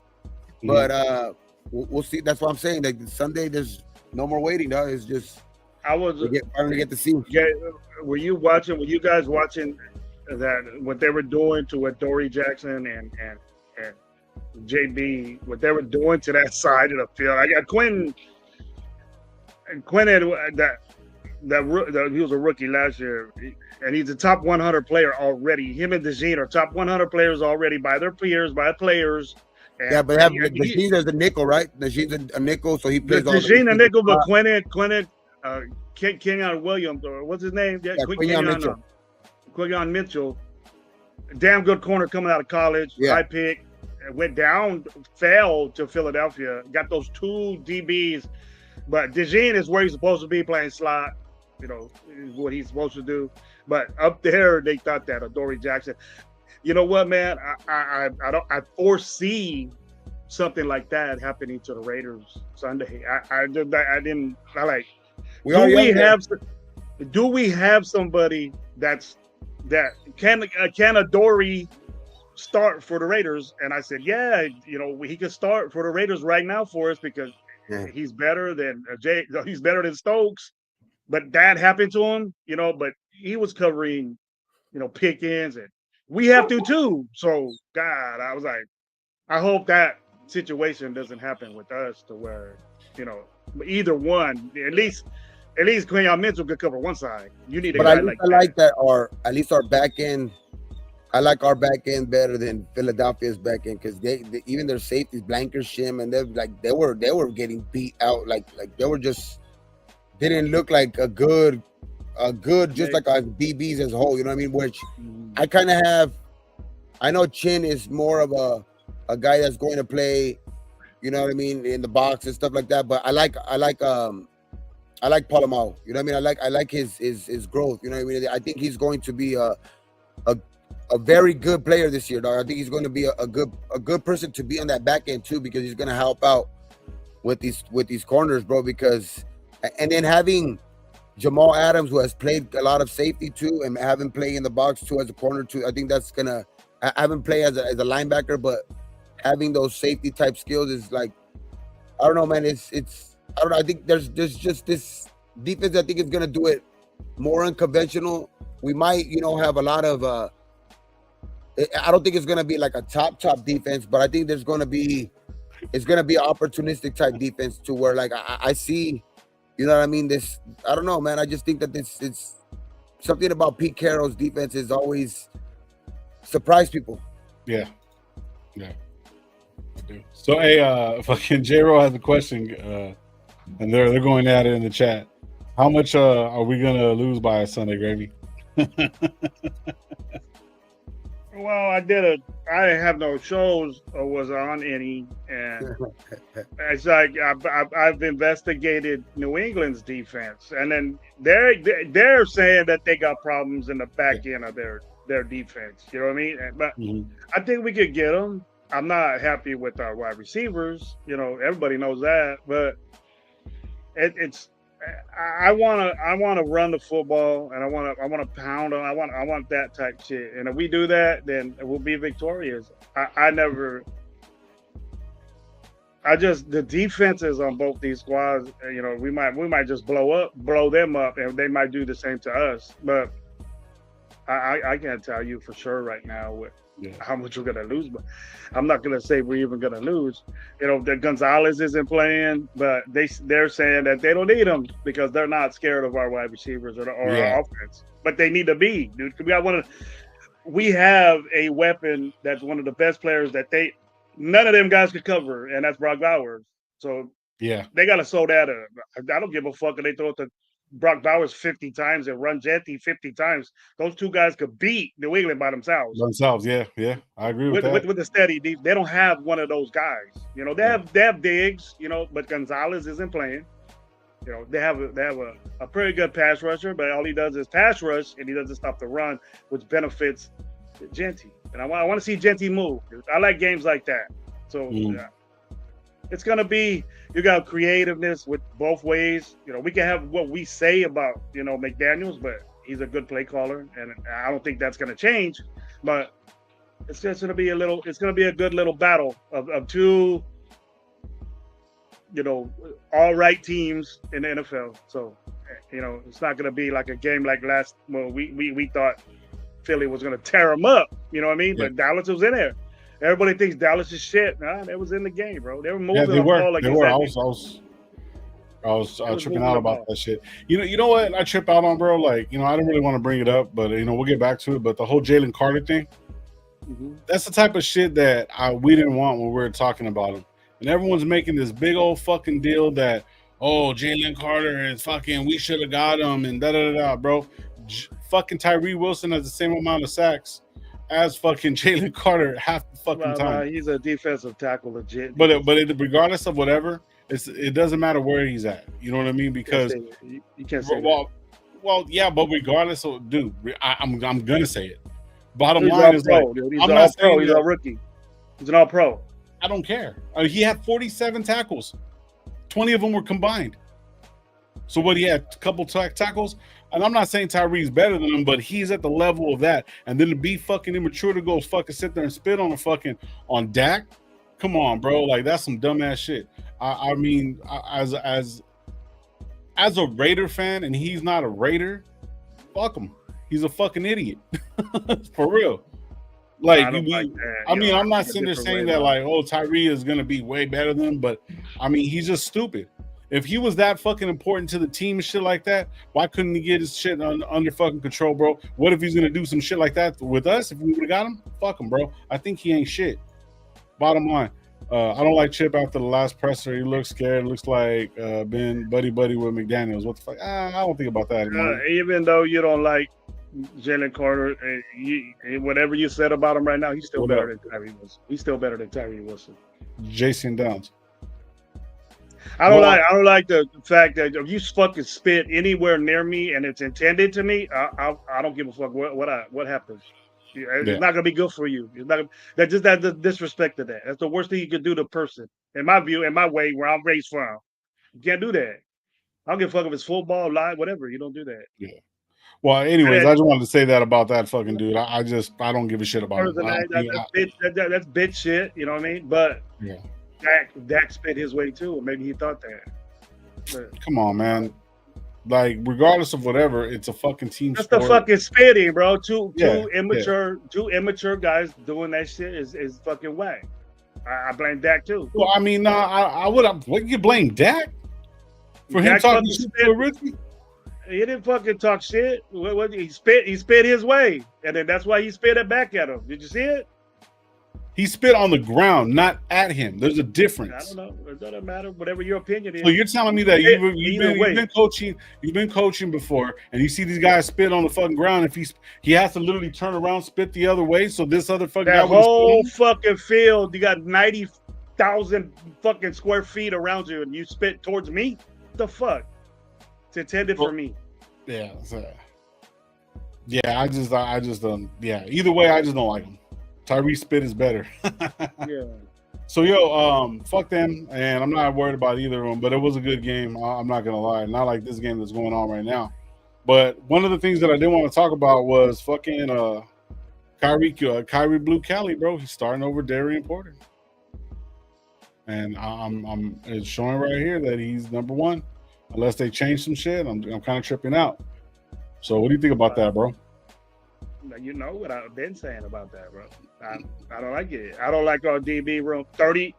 But we'll see. That's what I'm saying. Like Sunday, there's no more waiting, dog. It's just finally get to see. Yeah, were you guys watching that what they were doing to Adoree Jackson and JB, what they were doing to that side of the field? I got Quinn had that he was a rookie last year, and he's a top 100 player already. Him and DeJean are top 100 players already by their peers, by players. And but DeJean is a nickel, right? DeJean's a nickel, so he plays. DeJean a nickel, but Kenyon Williams, or what's his name? Quinyon Mitchell, damn good corner coming out of college. High pick, went down, fell to Philadelphia. Got those two DBs, but DeJean is where he's supposed to be playing slot. Is what he's supposed to do. But up there, they thought that Adoree Jackson. You know what, man? I foresee something like that happening to the Raiders Sunday. Do we have somebody that can Adoree start for the Raiders? And I said, yeah, he could start for the Raiders right now for us because he's better than he's better than Stokes. But that happened to him, but he was covering, Pickens, and we have to too. So God, I was like, I hope that situation doesn't happen with us to where, either one, at least Quinyon Mitchell could cover one side. You need a guy like that. I like that, or at least our back end. I like our back end better than Philadelphia's back end because they even their safeties, Blankershim, and they were getting beat out like they were just didn't look like a good just like our DBs as a whole. You know what I mean? Which I kind of have. I know Chin is more of a guy that's going to play, you know what I mean, in the box and stuff like that. But I like Palomao. You know what I mean? I like his growth. You know what I mean? I think he's going to be a very good player this year, dog. I think he's going to be a good person to be on that back end too, because he's going to help out with these corners, bro. And then having Jamal Adams, who has played a lot of safety too, and having played in the box too as a corner too, I think that's gonna. I haven't played as a linebacker, but having those safety type skills is like, I don't know, man. It's I don't know. I think there's just this defense. I think is gonna do it more unconventional. We might, have a lot of. I don't think it's gonna be like a top defense, but I think it's gonna be opportunistic type defense to where like I see. You know what I mean? I don't know, man. I just think that it's something about Pete Carroll's defense is always surprise people. Yeah. So, hey, fucking J-Ro has a question, and they're going at it in the chat. How much are we gonna lose by Sunday, Gravy? Well, I have no shows or was on any, and it's like I've investigated New England's defense, and then they're saying that they got problems in the back end of their defense. You know what I mean? But I think we could get them. I'm not happy with our wide receivers. You know, everybody knows that, but it's. I want to run the football, and I want to pound on. I want that type shit. And if we do that, then we'll be victorious. The defenses on both these squads. You know, we might just blow them up, and they might do the same to us. But I can't tell you for sure right now how much we're gonna lose. But I'm not gonna say we're even gonna lose. You know, that Gonzalez isn't playing, but they're saying that they don't need him because they're not scared of our wide receivers or our offense. But they need to be, dude. We have a weapon that's one of the best players that none of them guys could cover, and that's Brock Bowers. So they gotta sew that up. I don't give a fuck if they throw it to Brock Bowers 50 times and run Jetty 50 times. Those two guys could beat New England by themselves. Yeah. I agree with that. With the steady deep, they don't have one of those guys. You know, they have Diggs, you know, but Gonzalez isn't playing. You know, they have a pretty good pass rusher, but all he does is pass rush and he doesn't stop the run, which benefits Genty. And I want to see Genty move. I like games like that. So it's gonna be, you got creativeness with both ways. You know, we can have what we say about, you know, McDaniels, but he's a good play caller, and I don't think that's gonna change. But it's just gonna be a good little battle of two, you know, all right teams in the NFL. So, you know, it's not gonna be like a game like we thought Philly was gonna tear them up. You know what I mean? But Dallas was in there. Everybody thinks Dallas is shit. Nah, they was in the game, bro. They were moving the ball like they were. I was tripping out about that shit. You know what I trip out on, bro? Like, you know, I don't really want to bring it up, but you know, we'll get back to it. But the whole Jalen Carter thing, that's the type of shit that we didn't want when we were talking about him. And everyone's making this big old fucking deal that, oh, Jalen Carter is fucking, we should have got him and da-da-da-da, bro. Fucking Tyree Wilson has the same amount of sacks as fucking Jalen Carter half the fucking time. He's a defensive tackle, legit. But regardless of whatever, it doesn't matter where he's at. You know what I mean? Because you can't say well, yeah, but regardless of, dude, I'm gonna say it. Bottom line is like, I'm not saying he's a rookie. He's an all-pro. I don't care. He had 47 tackles. 20 of them were combined. So what, he had a couple tackles? And I'm not saying Tyree's better than him, but he's at the level of that. And then to be fucking immature to go fucking sit there and spit on Dak, come on, bro. Like, that's some dumbass shit. I mean, as a Raider fan, and he's not a Raider, fuck him. He's a fucking idiot. For real. Like, I'm not sitting there saying that like, oh, Tyree is gonna be way better than him, but I mean, he's just stupid. If he was that fucking important to the team and shit like that, why couldn't he get his shit under fucking control, bro? What if he's gonna do some shit like that with us? If we would have got him, fuck him, bro. I think he ain't shit. Bottom line, I don't like Chip after the last presser. He looks scared. Looks like been buddy with McDaniels. What the fuck? I don't think about that anymore. Even though you don't like Jalen Carter, whatever you said about him right now, he's still better than Tyree Wilson. He's still better than Tyree Wilson. Jason Downs. I don't like the fact that if you fucking spit anywhere near me and it's intended to me, I don't give a fuck what happens. It's not gonna be good for you. It's not. That's the disrespect to that. That's the worst thing you could do to a person. In my view, in my way, where I'm raised from, you can't do that. I don't give a fuck if it's football, live, whatever. You don't do that. Yeah. Well, anyways, I just wanted to say that about that fucking dude. I don't give a shit about him. That's bitch shit. You know what I mean? But yeah. Dak spit his way too, or maybe he thought that. But, come on, man. Like, regardless of whatever, it's a fucking team sport. That's the fucking spitting, bro. Two immature guys doing that shit is fucking whack. I blame Dak too. Well, I mean, I would. What you blame Dak for him talking shit to a rookie? He didn't fucking talk shit. He spit his way, and then that's why he spit it back at him. Did you see it? He spit on the ground, not at him. There's a difference. I don't know. It doesn't matter. Whatever your opinion is. So you're telling me that you've been coaching before, and you see these guys spit on the fucking ground. If he has to literally turn around, spit the other way, so this other fucking that guy whole fucking field, you got 90,000 fucking square feet around you, and you spit towards me. What the fuck? It's intended for me. Yeah. I just don't. Yeah. Either way, I just don't like him. Tyrese spit is better. Yeah. So fuck them, and I'm not worried about either of them. But it was a good game. I'm not gonna lie. Not like this game that's going on right now. But one of the things that I did want to talk about was fucking Kyrie Blue Cali, bro. He's starting over Darian Porter, and it's showing right here that he's number one. Unless they change some shit, I'm kind of tripping out. So what do you think about that, bro? You know what I've been saying about that, bro. I don't like it. I don't like our DB room 30.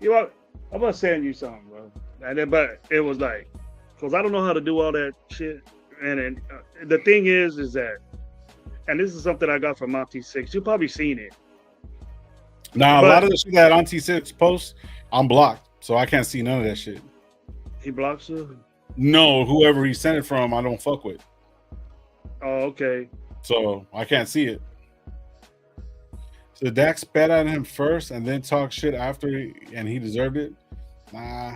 You know, I'm gonna send you something, bro. And then, but it was like, because I don't know how to do all that shit. And then the thing is that, and this is something I got from Monty Six. You've probably seen it. Nah, a lot of the shit that Monty Six posts, I'm blocked, so I can't see none of that shit. He blocks you? No, whoever he sent it from, I don't fuck with. Oh, okay. So I can't see it. So Dak spat at him first and then talk shit after, and he deserved it. Nah,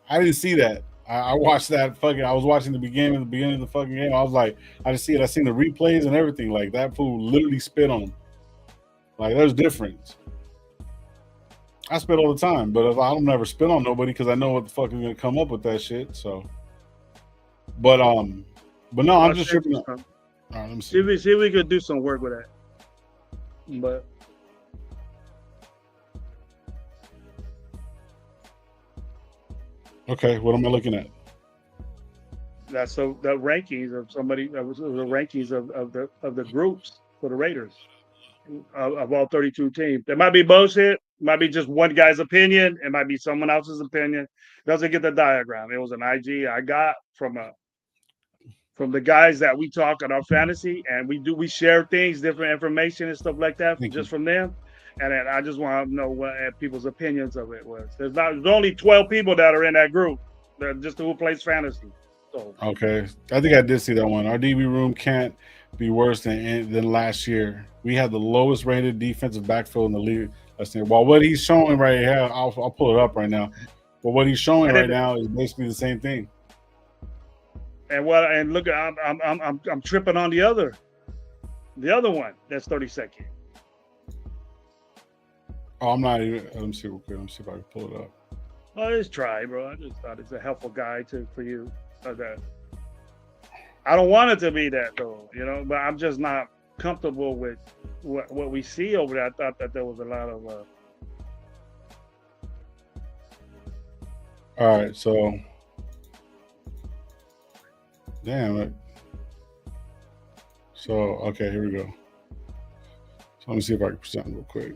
I didn't see that. I watched that fucking. I was watching the beginning of the fucking game. I was like, I just see it. I seen the replays and everything. Like that fool literally spit on him. Like there's difference. I spit all the time, but I don't never spit on nobody because I know what the fuck is gonna come up with that shit. So, but no, I'm just tripping. All right, let me see. See if we could do some work with that. But okay, what am I looking at? that's the rankings of somebody. That was the rankings of the groups for the Raiders of all 32 teams. It might be bullshit. It might be just one guy's opinion. It might be someone else's opinion. Doesn't get the diagram. It was an IG I got from the guys that we talk on our fantasy, and we share things, different information and stuff like that, just from them. And then I just want to know what people's opinions of it was. There's only 12 people that are in that group. They're just who plays fantasy. So okay, I think I did see that one. Our DB room can't be worse than last year. We had the lowest rated defensive backfield in the league. Well, what he's showing right here, I'll pull it up right now. But what he's showing right now is basically the same thing. And look, I'm tripping on the other one that's 32nd. Oh, I'm not even. Let me see real quick. Let me see if I can pull it up. Oh, just try, bro. I just thought it's a helpful guide for you. That I don't want it to be that though, but I'm just not comfortable with what we see over there. I thought that there was a lot of. All right, so. Damn it. So, okay, here we go. So let me see if I can present real quick.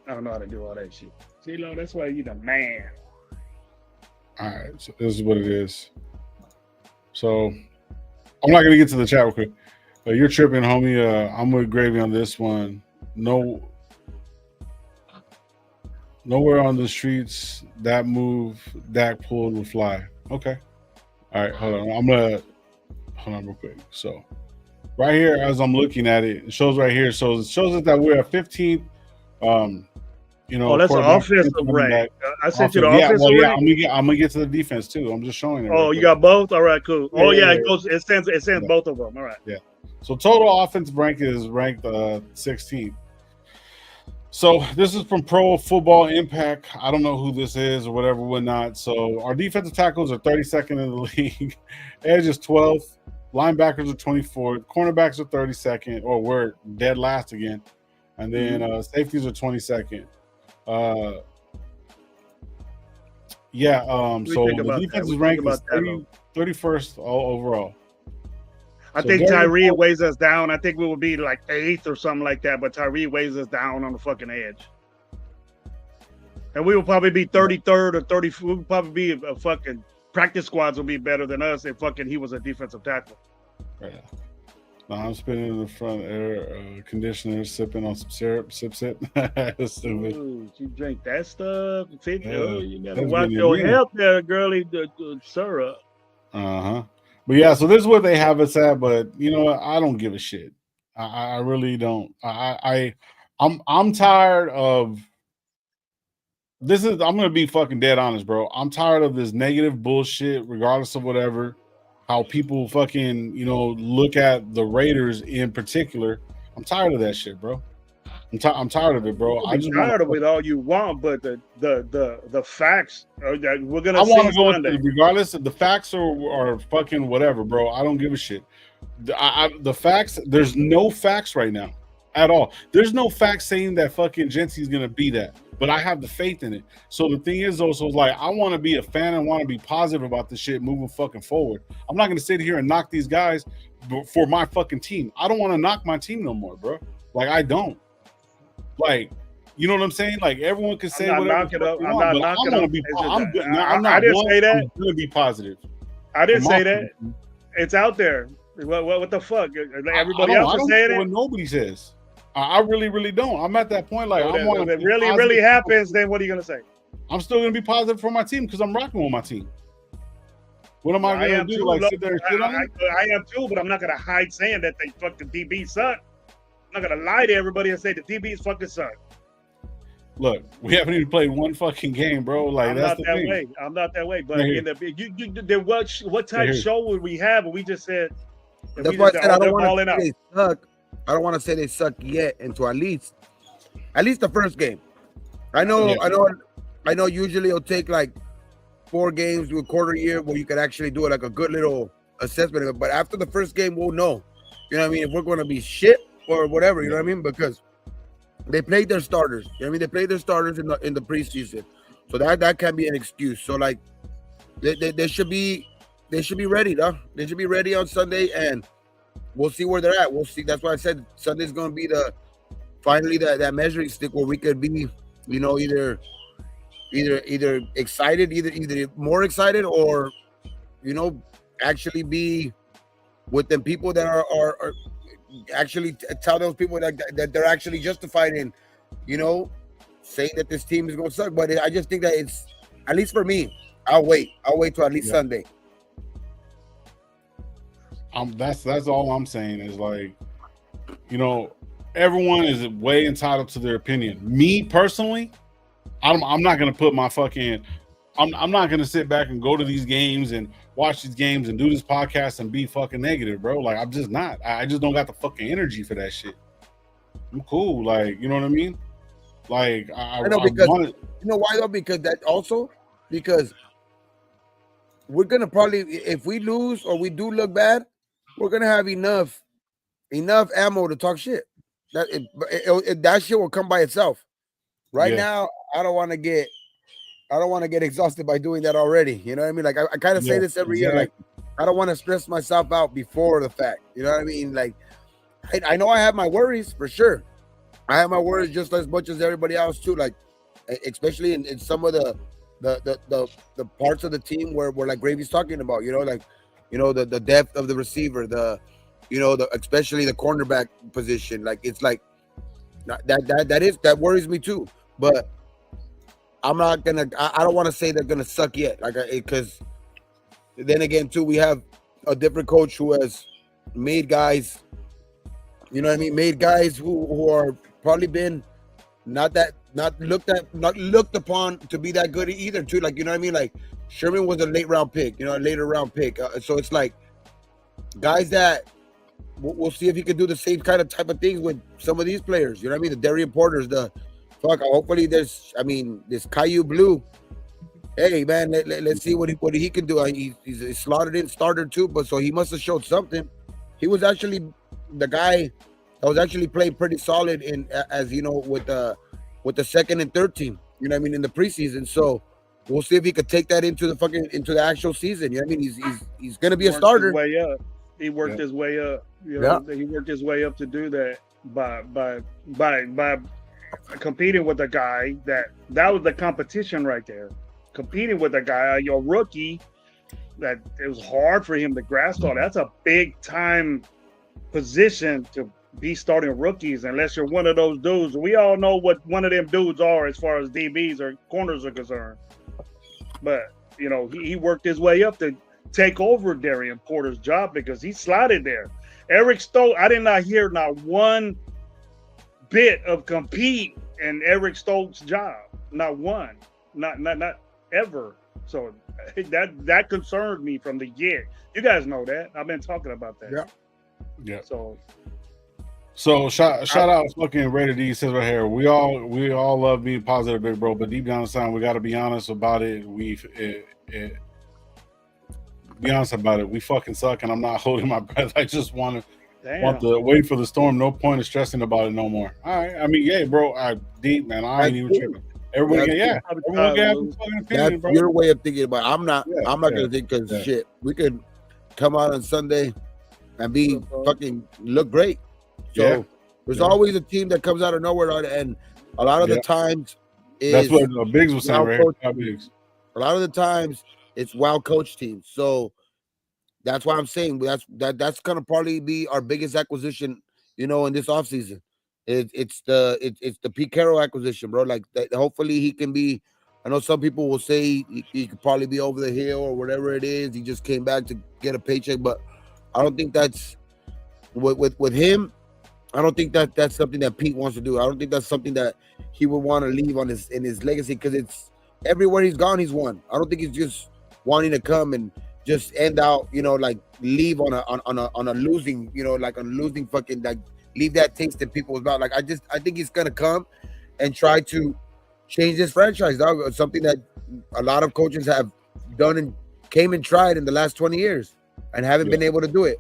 I don't know how to do all that shit. See, that's why you the man. All right, so this is what it is. So I'm not gonna get to the chat real quick. You're tripping, homie. I'm with Gravy on this one. No, nowhere on the streets that move Dak pulled will fly. Okay. All right, hold on. Hold on real quick. So right here, as I'm looking at it, it shows right here. So it shows us that we're at 15th. That's an offensive rank. I sent you the offensive rank. Yeah, I'm gonna get to the defense too. I'm just showing it. Oh, you got both? All right, cool. It goes. It sends both of them. All right. Yeah. So total offensive rank is ranked 16th. So this is from Pro Football Impact. I don't know who this is or whatever, whatnot. So our defensive tackles are 32nd in the league. Edge is 12th. Linebackers are 24th. Cornerbacks are 32nd, or we're dead last again. And then safeties are 22nd. So the defense's rank is 31st overall. I think Tyree weighs us down. I think we would be like 8th or something like that, but Tyree weighs us down on the fucking edge. And we will probably be 33rd or 34th. We would probably be a fucking practice squads will be better than us if fucking he was a defensive tackle. Yeah. I'm spinning in the front air conditioner, sipping on some syrup. Sip. That's stupid. Ooh, you drink that stuff? You gotta That's watch been your in health there, girlie. The syrup. But yeah, so this is what they have us at. But you know what? I don't give a shit. I really don't. I'm tired of this. I'm gonna be fucking dead honest, bro. I'm tired of this negative bullshit, regardless of whatever. How people fucking look at the Raiders in particular. I'm tired of that shit, bro. I'm tired of it, bro. I'm tired of it all you want, but the facts are that we're gonna see Sunday. Regardless of the facts are fucking whatever, bro. I don't give a shit. The facts, there's no facts right now at all. There's no facts saying that fucking Jency's gonna be that, but I have the faith in it. So the thing is also like I want to be a fan and want to be positive about this shit moving fucking forward. I'm not gonna sit here and knock these guys for my fucking team. I don't want to knock my team no more, bro. Like I don't. Like, you know what I'm saying? Like everyone can say whatever. I'm not knocking up. I didn't say that. I'm gonna be positive. I didn't say that. It's out there. What the fuck? Everybody else is saying it. What nobody says. I really, really don't. I'm at that point. Like, if it really happens, then what are you gonna say? I'm still gonna be positive for my team because I'm rocking with my team. What am I gonna do? Like sit there and shit on it? I am too, but I'm not gonna hide saying that they fucking DB suck. I'm not gonna lie to everybody and say the DBs fucking suck. Look, we haven't even played one fucking game, bro. Like that's the thing. I'm not that way. But in the what type show would we have? And we just said. That's why I said I don't want to say they suck. I don't want to say they suck yet until at least the first game. I know. Usually it'll take like 4 games to a quarter year where you could actually do it like a good little assessment of it. But after the first game, we'll know. You know what I mean? If we're going to be shit or whatever, you know what I mean? Because they played their starters. You know what I mean? They played their starters in the preseason, so that can be an excuse. So like, they should be ready, though. They should be ready on Sunday, and we'll see where they're at. We'll see. That's why I said Sunday's going to be finally that measuring stick where we could be, either excited, either more excited, or actually be with them people that are actually tell those people that they're actually justified in, saying that this team is going to suck. But I just think that it's, at least for me, I'll wait till at least Sunday. That's all I'm saying is like, everyone is way entitled to their opinion. Me personally, I'm not gonna put my fucking. I'm not gonna sit back and go to these games and watch these games and do this podcast and be fucking negative, bro. Like I'm just not. I just don't got the fucking energy for that shit. I'm cool, like you know what I mean. Like I know because you know why though? Because we're gonna probably, if we lose or we do look bad, we're gonna have enough ammo to talk shit. That shit will come by itself. Right now, I don't want to get exhausted by doing that already. You know what I mean? Like I kind of say this every year. Like I don't want to stress myself out before the fact. You know what I mean? Like I know I have my worries for sure. I have my worries just as much as everybody else too. Like especially in some of the parts of the team where like Gravy's talking about. The depth of the receiver, especially the cornerback position. Like it's like that worries me too. But I'm not gonna. I don't want to say they're gonna suck yet, because then again, too, we have a different coach who has made guys. You know what I mean? Made guys who are probably been not looked upon to be that good either, too. Like you know what I mean? Like Sherman was a later round pick. So it's like guys that we'll see if he can do the same type of things with some of these players. You know what I mean? The Darian Porters, hopefully this Caillou Blue. Hey man, let's see what he can do. He's a slotted in starter too, but so he must have showed something. He was actually the guy that was actually playing pretty solid with the second and third team. You know what I mean, in the preseason. So we'll see if he could take that into the actual season. You know what I mean? He's gonna be a starter. He worked his way up. He worked his way up to do that by competing with a guy that was the competition right there. Competing with a guy, your rookie, that it was hard for him to grasp on. That's a big time position to be starting rookies unless you're one of those dudes. We all know what one of them dudes are as far as DBs or corners are concerned. But he worked his way up to take over Darian Porter's job because he slotted there. Eric Stokes, I did not hear not one bit of compete in Eric Stokes' job. Not one. Not ever. So that concerned me from the get. You guys know that. I've been talking about that. Yeah. So shout out fucking Rated D says right here. We all love being positive, big bro, but deep down inside we gotta be honest about it. Be honest about it. We fucking suck, and I'm not holding my breath. I just want to wait for the storm. No point of stressing about it no more. All right. I mean, yeah, bro. Deep, man. I ain't even tripping. Everybody, everyone can have a fucking opinion, bro. Your way of thinking about it. I'm not gonna think because shit. We could come out on Sunday and be fucking look great. So there's always a team that comes out of nowhere, and a lot of the times that's what Biggs was saying right here. Biggs. A lot of the times it's well coached teams. So that's why I'm saying that's gonna probably be our biggest acquisition, in this offseason. It's the Pete Carroll acquisition, bro. Like hopefully he can be. I know some people will say he could probably be over the hill or whatever it is. He just came back to get a paycheck, but I don't think that's with him. I don't think that's something that Pete wants to do. I don't think that's something that he would want to leave on in his legacy because it's everywhere he's gone, he's won. I don't think he's just wanting to come and just end out, like leave on a losing, like a losing fucking like leave that taste in people's mouth. Like I think he's gonna come and try to change this franchise, dog. Something that a lot of coaches have done and came and tried in the last 20 years and haven't been able to do it.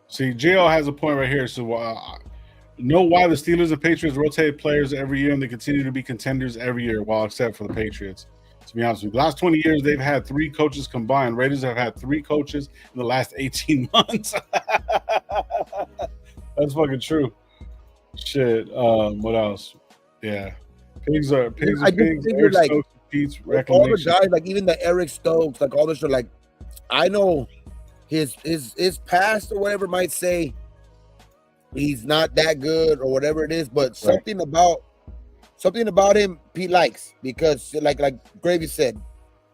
See, JL has a point right here. So, know why the Steelers and Patriots rotate players every year and they continue to be contenders every year, while except for the Patriots. To be honest with you, the last 20 years they've had 3 coaches combined. Raiders have had 3 coaches in the last 18 months. That's fucking true. Shit. What else? Yeah, pigs are pigs. Eric like Stokes, Pete's all the guys, like even the Eric Stokes, like all this are like, I know. His past or whatever might say he's not that good or whatever it is, but something about him Pete likes because like Gravy said,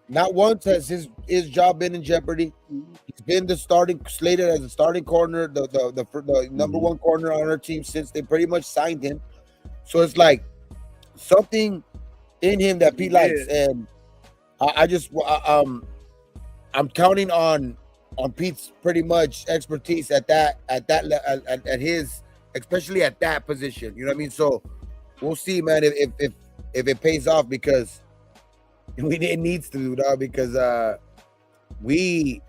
not once has his job been in jeopardy. He's been slated as a starting corner, the number one corner on our team since they pretty much signed him. So it's like something in him that Pete likes, and I'm counting on Pete's pretty much expertise at his, especially at that position. You know what I mean? So we'll see, man, if it pays off because it needs to, dog, because we're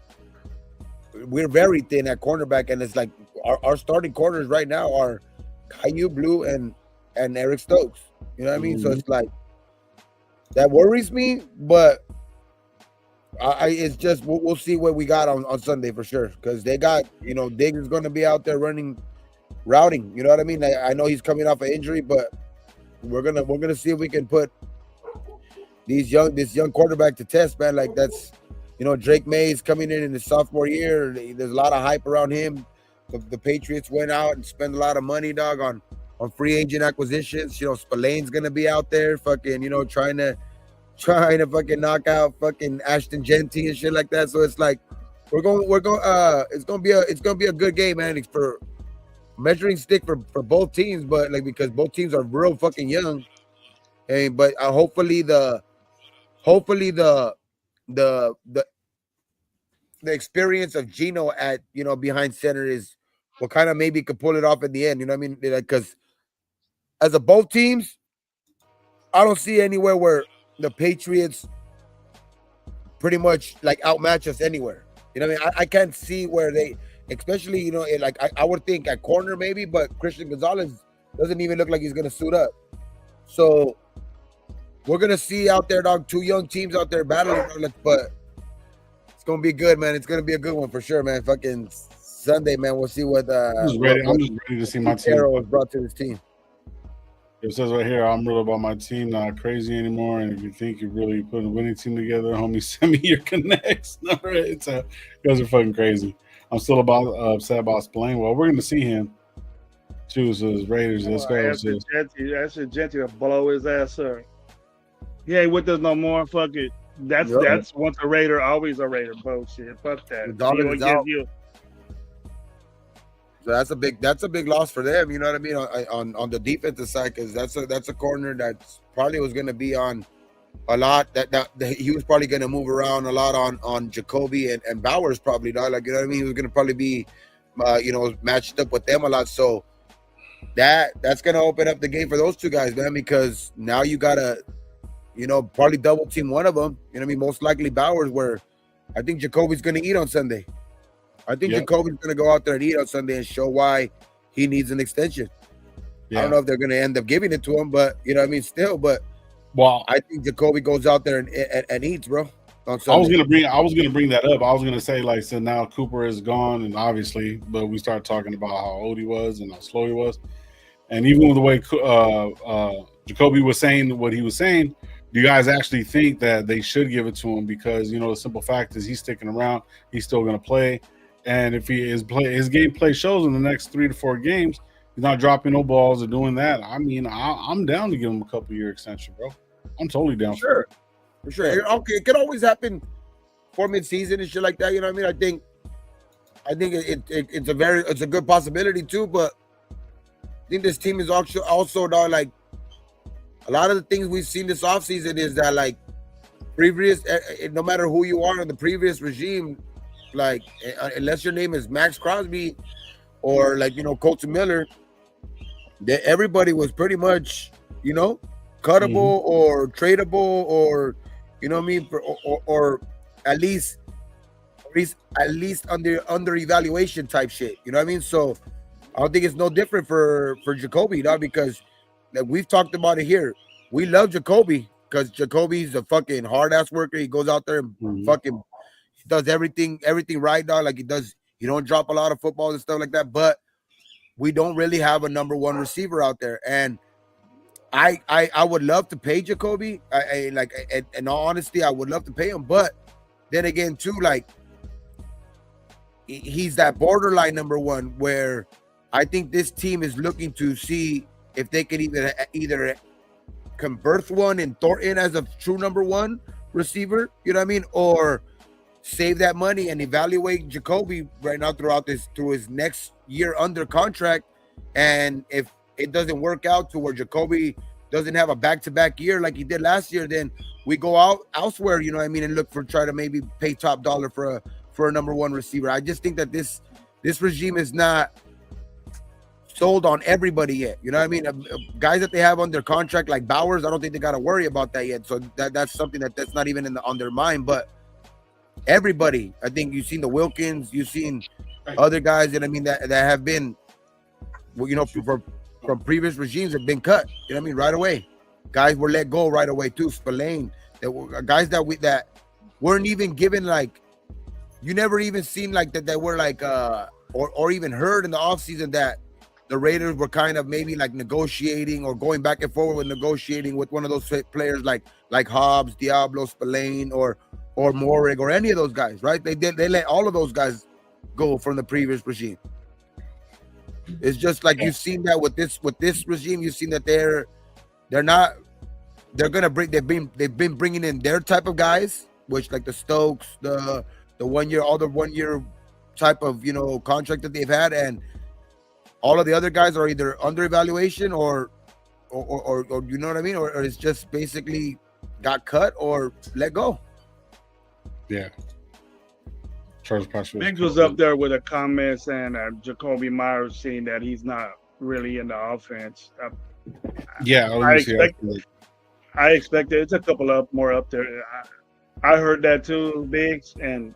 very thin at cornerback, and it's like our starting corners right now are Caillou, Blue, and Eric Stokes. You know what I mean? So it's like that worries me, but it's just we'll see what we got on Sunday for sure, because they got Diggs is going to be out there routing. You know what I mean? I know he's coming off an injury, but we're gonna see if we can put this young quarterback to test, man. Like that's Drake May's coming in his sophomore year. There's a lot of hype around him. The Patriots went out and spent a lot of money, dog, on free agent acquisitions. Spillane's gonna be out there, fucking trying to fucking knock out fucking Ashton Genty and shit like that. So it's like it's gonna be a good game, man. It's for measuring stick for both teams, but like because both teams are real fucking young, but hopefully the experience of Gino at behind center is what kind of maybe could pull it off at the end. You know what I mean? Because as of both teams, I don't see anywhere where the Patriots pretty much like outmatch us anywhere. You know what I mean? I can't see where they, especially like I would think at corner maybe, but Christian Gonzalez doesn't even look like he's gonna suit up. So we're gonna see out there, dog, 2 young teams out there battling, but it's gonna be good, man. It's gonna be a good one for sure, man. Fucking Sunday, man. We'll see what I'm just ready to see my team. Carroll has brought to his team. It says right here, I'm real about my team, not crazy anymore. And if you think you're really putting a winning team together, homie, send me your connects. You guys are fucking crazy. I'm still upset about Spillane. Well, we're going to see him. Chooses Raiders. Let's go. That's a Genty to blow his ass up. He ain't with us no more. Fuck it. That's once a Raider, always a Raider. Bullshit. Fuck that. So that's a big loss for them. You know what I mean on the defensive side, because that's a corner that probably was going to be on a lot. That he was probably going to move around a lot on Jacoby and Bowers probably. Like, you know what I mean. He was going to probably be matched up with them a lot. So that's going to open up the game for those two guys, man, because now you got to probably double team one of them. You know what I mean? Most likely Bowers, where I think Jacoby's going to eat on Sunday. I think Jacoby's going to go out there and eat on Sunday and show why he needs an extension. Yeah. I don't know if they're going to end up giving it to him, but you know what I mean? Still, but I think Jacoby goes out there and eats, bro. On Sunday. I was gonna bring that up. I was gonna say, like, so now Cooper is gone, and obviously, but we started talking about how old he was and how slow he was, and even with the way Jacoby was saying what he was saying. Do you guys actually think that they should give it to him? Because the simple fact is he's sticking around. He's still going to play, and if his gameplay shows in the next 3 to 4 games, he's not dropping no balls or doing that. I mean, I'm down to give him a couple-year extension, bro. I'm totally down. For sure. Okay, it could always happen for mid-season and shit like that. You know what I mean? I think it's a good possibility too. But I think this team is also now, like, a lot of the things we've seen this offseason is that, like, previous, no matter who you are in the previous regime, like, unless your name is Max Crosby or, like, Colton Miller, that everybody was pretty much, cuttable or tradable or, you know what I mean, or at least under evaluation type shit. You know what I mean? So I don't think it's no different for Jacoby, because like we've talked about it here. We love Jacoby because Jacoby's a fucking hard ass worker. He goes out there and fucking does everything right, dog. Like he don't drop a lot of footballs and stuff like that. But we don't really have a number one receiver out there. And I would love to pay Jacoby. In all honesty, I would love to pay him. But then again, too, like, he's that borderline number one where I think this team is looking to see if they can either convert one in Thornton as a true number one receiver, you know what I mean, or save that money and evaluate Jacoby right now through his next year under contract. And if it doesn't work out to where Jacoby doesn't have a back-to-back year like he did last year, then we go out elsewhere, you know what I mean, and try to maybe pay top dollar for a number one receiver. I just think that this regime is not sold on everybody yet. You know what I mean? Guys that they have under contract like Bowers, I don't think they got to worry about that yet. So that's something that's not even on their mind. But everybody, I think you've seen the Wilkins, you've seen other guys that that have been, from previous regimes have been cut. You know what I mean? Right away. Guys were let go right away too. Spillane, guys that weren't even given, like, you never even seen like that were like or even heard in the offseason that the Raiders were kind of maybe like negotiating or going back and forward with negotiating with one of those players like Hobbs, Diablo, Spillane, or Morig, or any of those guys, right? They let all of those guys go from the previous regime. It's just like you've seen that with this regime. You've seen that they're gonna bring. They've been bringing in their type of guys, which like the Stokes, the 1 year, all the 1 year type of contract that they've had, and all of the other guys are either under evaluation or you know what I mean, or it's just basically got cut or let go. Yeah. Charles Biggs was up there with a comment saying that Jacoby Myers saying that he's not really in the offense. I expected it's a couple more up there. I heard that too, Biggs, and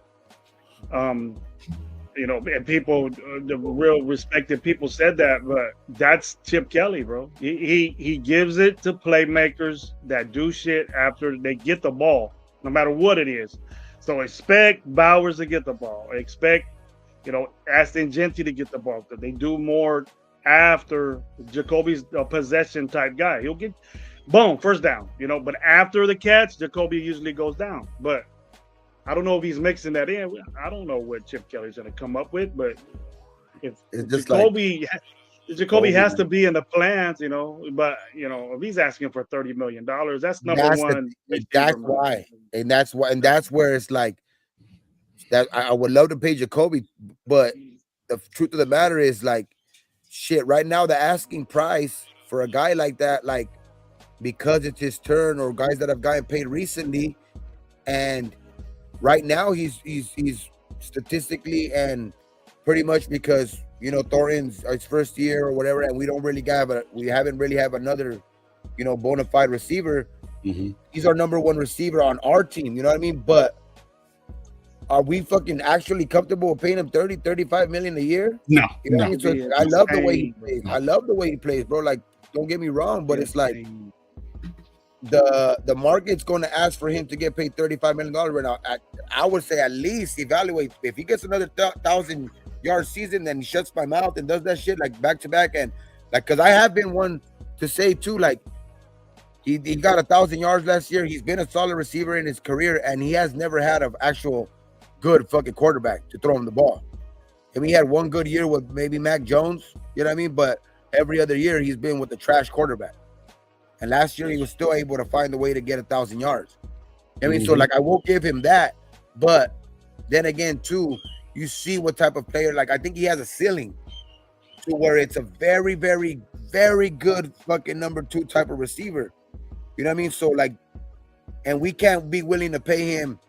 and people, the real respected people said that, but that's Chip Kelly, bro. He gives it to playmakers that do shit after they get the ball, no matter what it is. So expect Bowers to get the ball. Expect, Aston Genty to get the ball, because they do more after. Jacoby's a possession type guy. He'll get, boom, first down, but after the catch, Jacoby usually goes down. But I don't know if he's mixing that in. I don't know what Chip Kelly's going to come up with, but if It's just Jacoby has to be in the plans, you know. But you know, if he's asking for $30 million, that's number one. That's why, and that's where it's like that. I would love to pay Jacoby, but the truth of the matter is like, shit. Right now, the asking price for a guy like that, like, because it's his turn, or guys that have gotten paid recently, and right now he's statistically and pretty much because, you know, Thornton's his first year or whatever, and we haven't really have another, you know, bona fide receiver. He's our number one receiver on our team, you know what I mean? But are we fucking actually comfortable with paying him 30-35 million a year? No, you know no. what I mean? So I love the way he plays. I love the way he plays, bro. Like, don't get me wrong, but it's like the market's going to ask for him to get paid $35 million right now. I would say at least evaluate. If he gets another 1,000-yard season, then he shuts my mouth and does that shit like back to back. And like, because I have been one to say too, like, he got 1,000 yards last year. He's been a solid receiver in his career, and he has never had an actual good fucking quarterback to throw him the ball. I mean, he had one good year with maybe Mac Jones, you know what I mean? But every other year he's been with the trash quarterback. And last year he was still able to find a way to get 1,000 yards. I mean, so like, I will give him that. But then again, too, you see what type of player, like, I think he has a ceiling to where it's a very, very, very good fucking number 2 type of receiver. You know what I mean? So like, and we can't be willing to pay him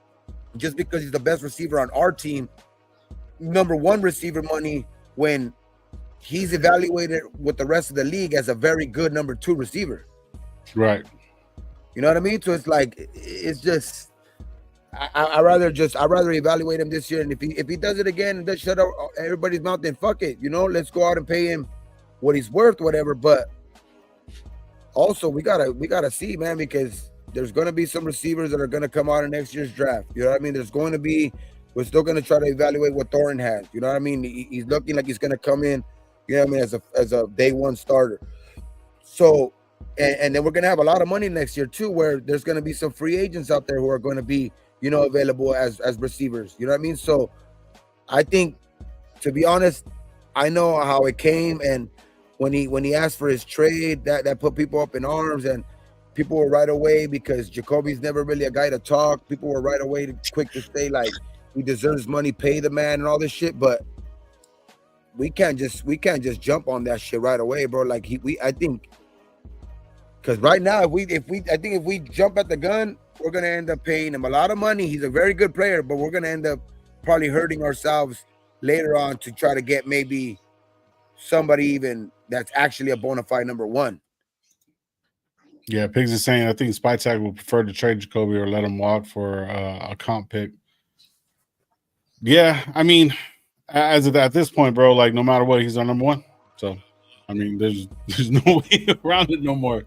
just because he's the best receiver on our team, number 1 receiver money, when he's evaluated with the rest of the league as a very good number 2 receiver. Right. You know what I mean? So it's like, it's just, I rather evaluate him this year, and if he does it again and does shut up everybody's mouth, then fuck it. You know, let's go out and pay him what he's worth, whatever. But also we gotta see, man, because there's gonna be some receivers that are gonna come out in next year's draft. You know what I mean? We're still gonna try to evaluate what Thornton has. You know what I mean? He's looking like he's gonna come in, you know what I mean, as a day 1 starter. So, and then we're gonna have a lot of money next year too, where there's gonna be some free agents out there who are gonna be, you know, available as receivers. You know what I mean? So I think, to be honest, I know how it came, and when he asked for his trade, that put people up in arms, and people were right away, because Jacoby's never really a guy to talk. People were right away quick to say like, he deserves money, pay the man, and all this shit. But we can't just jump on that shit right away, bro. Like, I think, because right now, if we jump at the gun, we're gonna end up paying him a lot of money. He's a very good player, but we're gonna end up probably hurting ourselves later on to try to get maybe somebody even that's actually a bona fide number 1. Yeah, Pigs is saying I think Spytag would prefer to trade Jacoby or let him walk for a comp pick. Yeah, I mean, as of at this point, bro, like, no matter what, he's our number 1. So, I mean, there's no way around it no more.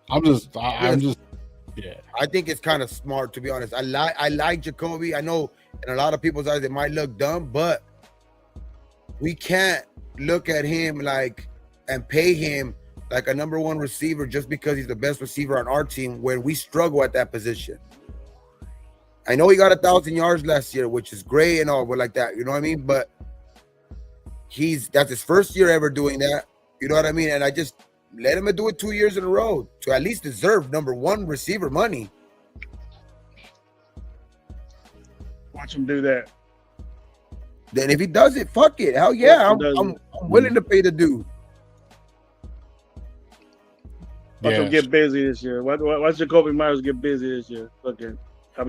I'm just, yeah. I think it's kind of smart, to be honest. I like Jacoby. I know in a lot of people's eyes it might look dumb, but we can't look at him like and pay him like a number 1 receiver just because he's the best receiver on our team, where we struggle at that position. I know he got 1,000 yards last year, which is great and all, but like that, you know what I mean? But that's his first year ever doing that. You know what I mean? And I just let him do it 2 years in a row to at least deserve number 1 receiver money. Watch him do that. Then if he does it, fuck it. Hell yeah, I'm willing to pay the dude. Watch him get busy this year. Watch Jacoby Myers get busy this year. Okay.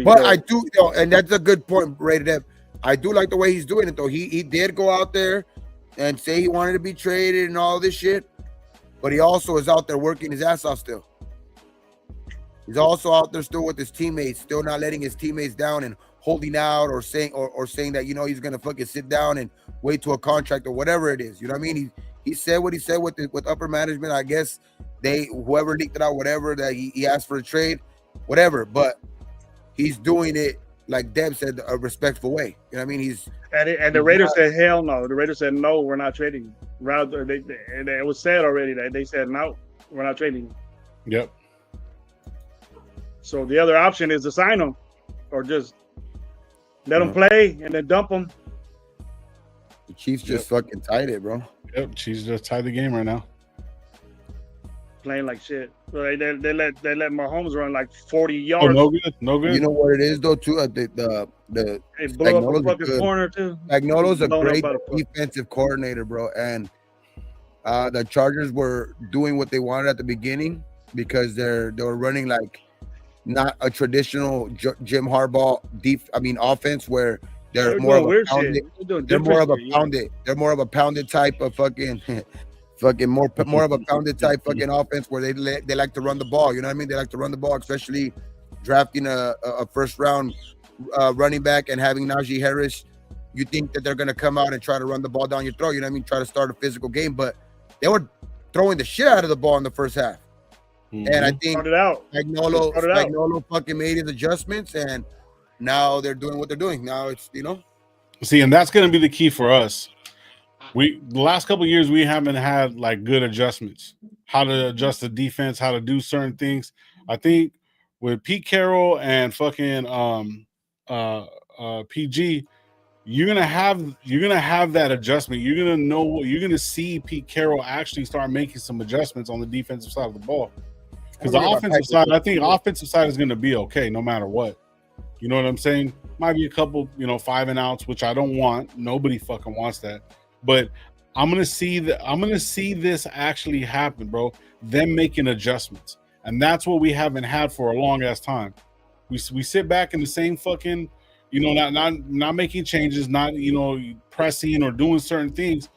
But I do, and that's a good point, Rated F. I do like the way he's doing it, though. He did go out there and say he wanted to be traded and all this shit, but he also is out there working his ass off still. He's also out there still with his teammates, still not letting his teammates down and holding out or saying that, you know, he's gonna fucking sit down and wait to a contract or whatever it is. You know what I mean? He said what he said with upper management. I guess whoever leaked it out, whatever, that he asked for a trade, whatever. But he's doing it, like Deb said, a respectful way. You know what I mean? And the Raiders said hell no. The Raiders said no, we're not trading him. Rather, it was said already that they said no, we're not trading him. Yep. So the other option is to sign him. or just let them play and then dump them. The Chiefs just fucking tied it, bro. Yep, Chiefs just tied the game right now. Playing like shit. So they let Mahomes run like 40 Oh, yards. no good, no good. You know what it is though, too. The They blew up a Spagnuolo's fucking good. corner too. Spagnuolo's a Blown up great by the fuck. defensive coordinator, bro. And the Chargers were doing what they wanted at the beginning because they were running like not a traditional Jim Harbaugh offense where they're more of a pounded. They're more of a pounded. They're more of a pounded type of fucking more of a pounded type fucking offense where they like to run the ball. You know what I mean? They like to run the ball, especially drafting a first round running back and having Najee Harris. You think that they're gonna come out and try to run the ball down your throat? You know what I mean? Try to start a physical game, but they were throwing the shit out of the ball in the first half. Mm-hmm. And I think Spagnuolo fucking made his adjustments, and now they're doing what they're doing. Now it's See, and that's going to be the key for us. The last couple of years we haven't had like good adjustments, how to adjust the defense, how to do certain things. I think with Pete Carroll and fucking PG, you're gonna have that adjustment. You're gonna see Pete Carroll actually start making some adjustments on the defensive side of the ball. Because the offensive side, I think offensive side is gonna be okay no matter what. You know what I'm saying? Might be a couple, 5 and outs, which I don't want. Nobody fucking wants that. But I'm gonna see this actually happen, bro. Them making adjustments, and that's what we haven't had for a long ass time. We sit back in the same fucking, not making changes, not pressing or doing certain things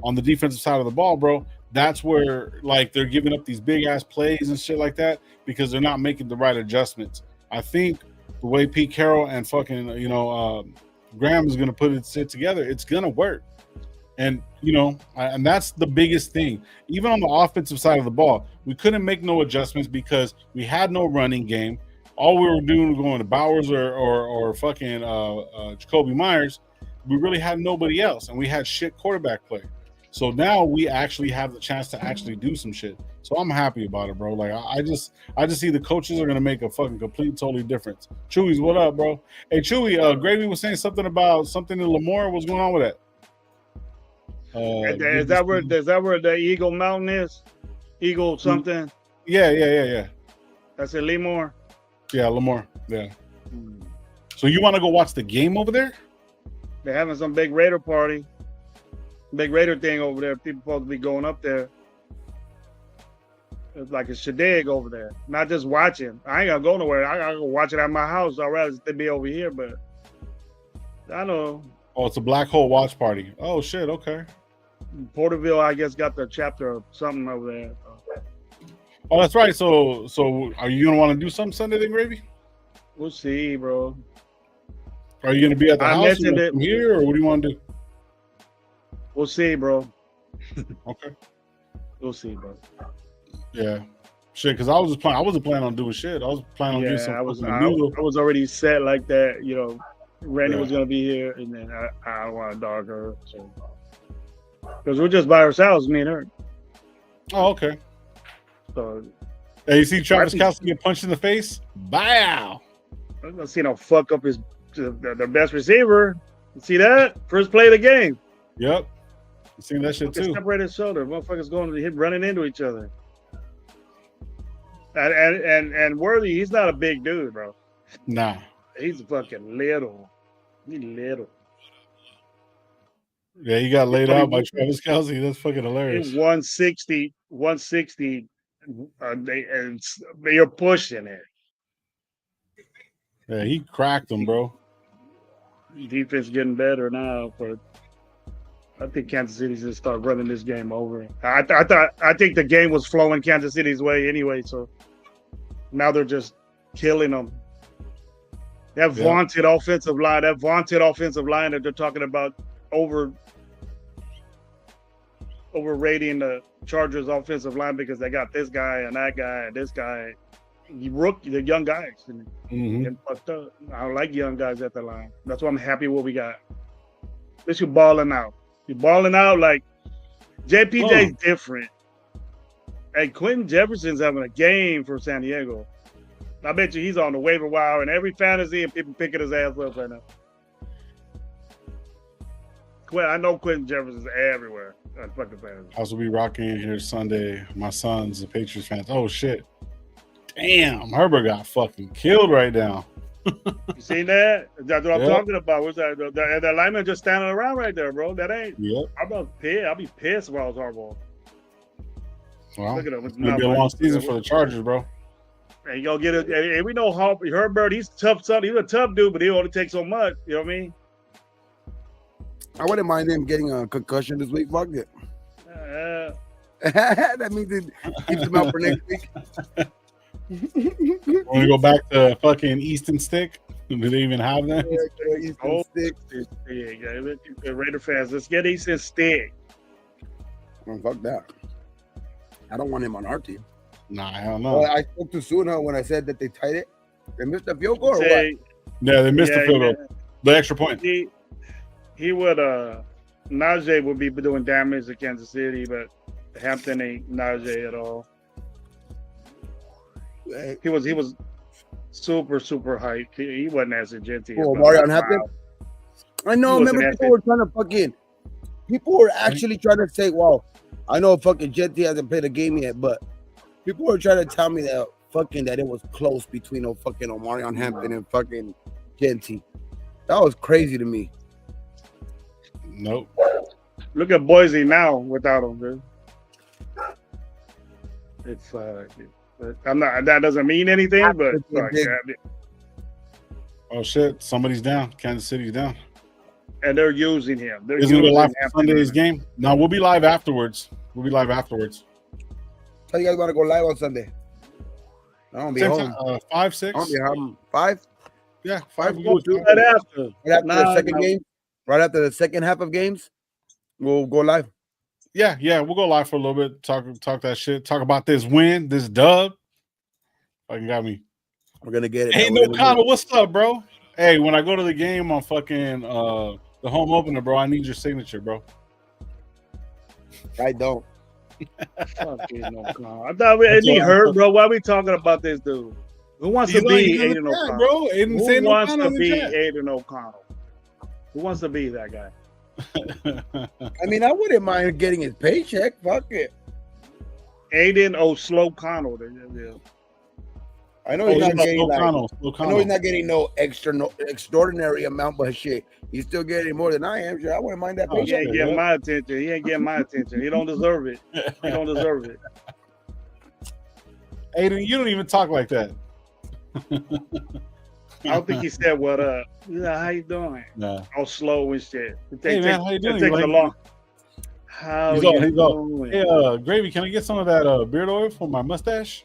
on the defensive side of the ball, bro. That's where like they're giving up these big ass plays and shit like that because they're not making the right adjustments. I think the way Pete Carroll and fucking Graham is gonna put it together, it's gonna work. And and that's the biggest thing. Even on the offensive side of the ball, we couldn't make no adjustments because we had no running game. All we were doing was going to Bowers or fucking Jacoby Myers. We really had nobody else, and we had shit quarterback play. So now we actually have the chance to actually do some shit. So I'm happy about it, bro. Like I just see the coaches are gonna make a fucking complete, totally difference. Chewy's, what up, bro? Hey, Chewy, Gravy was saying something about something in Lamar. What's going on with that? Is that where the Eagle Mountain is? Eagle something? Yeah. That's in Lemoore? Yeah, Lamar. Yeah. So you want to go watch the game over there? They're having some big Raider party. Big Raider thing over there. People supposed to be going up there. It's like a shindig over there. Not just watching. I ain't gonna go nowhere. I gotta go watch it at my house. I'd rather they be over here, but I know. Oh, it's a black hole watch party. Oh shit, okay. Porterville, I guess, got the chapter of something over there. Oh, that's right. So are you gonna want to do something Sunday then, Gravy? We'll see, bro. Are you gonna be at the house mentioned it. from here, or what do you want to do? We'll see, bro. Okay. We'll see, bro. Yeah. Shit, because I wasn't planning on doing shit. I was planning on doing something. I was already set like that, Randy was gonna be here, and then I don't want to dog her, so because we're just by ourselves, me and her. Oh, okay. So, hey, you see Travis Kelce get punched in the face? Bow. I'm not seeing him fuck up their best receiver. You see that? First play of the game. Yep. You seen that shit too. Separated shoulder. Motherfuckers running into each other. And Worthy, he's not a big dude, bro. Nah. He's fucking little. He's little. Yeah, he got laid out by Travis Kelce. That's fucking hilarious. 160. And you're pushing it. Yeah, he cracked him, bro. Defense getting better now, but I think Kansas City's gonna start running this game over. I think the game was flowing Kansas City's way anyway, so now they're just killing them. That vaunted offensive line that they're talking about overrating the Chargers offensive line because they got this guy and that guy and this guy. The young guys and getting fucked up. I don't like young guys at the line. That's why I'm happy what we got. At least you're balling out. You're balling out like JPJ's different. Hey, Quentin Jefferson's having a game for San Diego. I bet you he's on the waiver wire in every fantasy and people picking his ass up right now. I know Quentin Jefferson's everywhere. Fucking fantasy. I will be rocking here Sunday. My son's a Patriots fan. Oh shit! Damn, Herbert got fucking killed right now. You seen that? That's what I'm talking about. What's that? That lineman just standing around right there, bro. That ain't. Yep. I'll be pissed if I was Harbaugh. Well, look at him. It's gonna be a long season for the Chargers, bro. And you gonna get it. And we know Herbert. He's tough. He's a tough dude, but he only takes so much. You know what I mean? I wouldn't mind him getting a concussion this week. Fuck it. That means it keeps him out for next week. Want to go back to fucking Easton Stick? Do they even have that? Easton Stick. Yeah, Raider fans, let's get Easton Stick. Oh, fuck that. I don't want him on our team. Nah, hell no. Well, I spoke too soon when I said that they tied it. They missed a field goal or what? Yeah, they missed the field goal. The extra point. He would Najee would be doing damage to Kansas City, but Hampton ain't Najee at all. He was super hyped. He wasn't as gentle. Oh, Marion Hampton? I know. Remember people were actually trying to say, well, I know fucking Genty hasn't played a game yet, but people were trying to tell me that that it was close between fucking Omarion Hampton and fucking Genty. That was crazy to me. Nope. Look at Boise now without him, dude. It's I'm not. That doesn't mean anything, but oh shit! Somebody's down. Kansas City's down, and they're using him. They're Isn't it live for Sunday's game? No, we'll be live afterwards. How you guys want to go live on Sunday? I don't be home. 5, 6. I'll be home. 5. Yeah, 5. We'll do that after. The second game. Right after the second half of games, we'll go live. Yeah, we'll go live for a little bit. Talk that shit. Talk about this win, this dub. Fucking got me. We're gonna get it. Hey, no Connor, what's up, bro? Hey, when I go to the game on fucking the home opener, bro, I need your signature, bro. I don't. Fuck you, no Connor. I thought he hurt, bro. Why are we talking about this dude? Who wants to be Aiden O'Connell, bro? Who wants to be Aiden O'Connell? Who wants to be that guy? I mean, I wouldn't mind getting his paycheck. Fuck it. Aiden O'Connell. I know he's not getting I know he's not getting no extraordinary amount, but shit, he's still getting more than I am. Sure, I wouldn't mind that paycheck. He ain't getting my attention. He ain't getting my attention. He don't deserve it. He don't deserve it. Aiden, you don't even talk like that. I don't think he said what up. Yeah, how you doing? Nah. All slow and shit. Hey man, how you doing? It takes a long. How you doing? Hey, Gravy, can I get some of that beard oil for my mustache?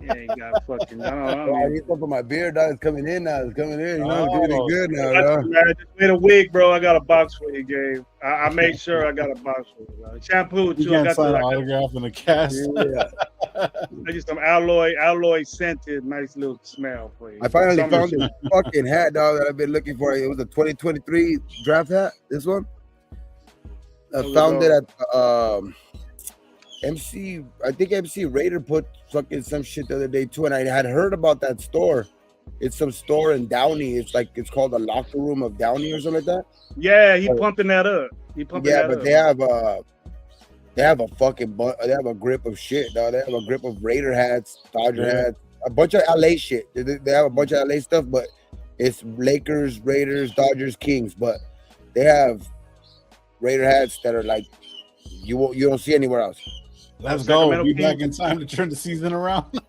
Yeah, you got fucking. I need some for my beard. Dog. It's coming in now. It's coming in. You know, it's getting good now. Just wait a week, bro. I got a box for you, Gabe. I made sure I got a box for you. Bro. Shampoo too. You can't sign an autograph in the cast. Yeah. I just some alloy scented, nice little smell for you. I finally found this fucking hat, dog, that I've been looking for. It was a 2023 draft hat. This one. I found it at MC. I think MC Raider put fucking some shit the other day too, and I had heard about that store. It's some store in Downey. It's called the Locker Room of Downey or something like that. Yeah, he pumping that up. They have a fucking they have a grip of shit, dog. They have a grip of Raider hats, Dodger hats, a bunch of LA shit. They have a bunch of LA stuff, but it's Lakers, Raiders, Dodgers, Kings. But they have Raider hats that are like you don't see anywhere else. Let's go. Be back in time to turn the season around.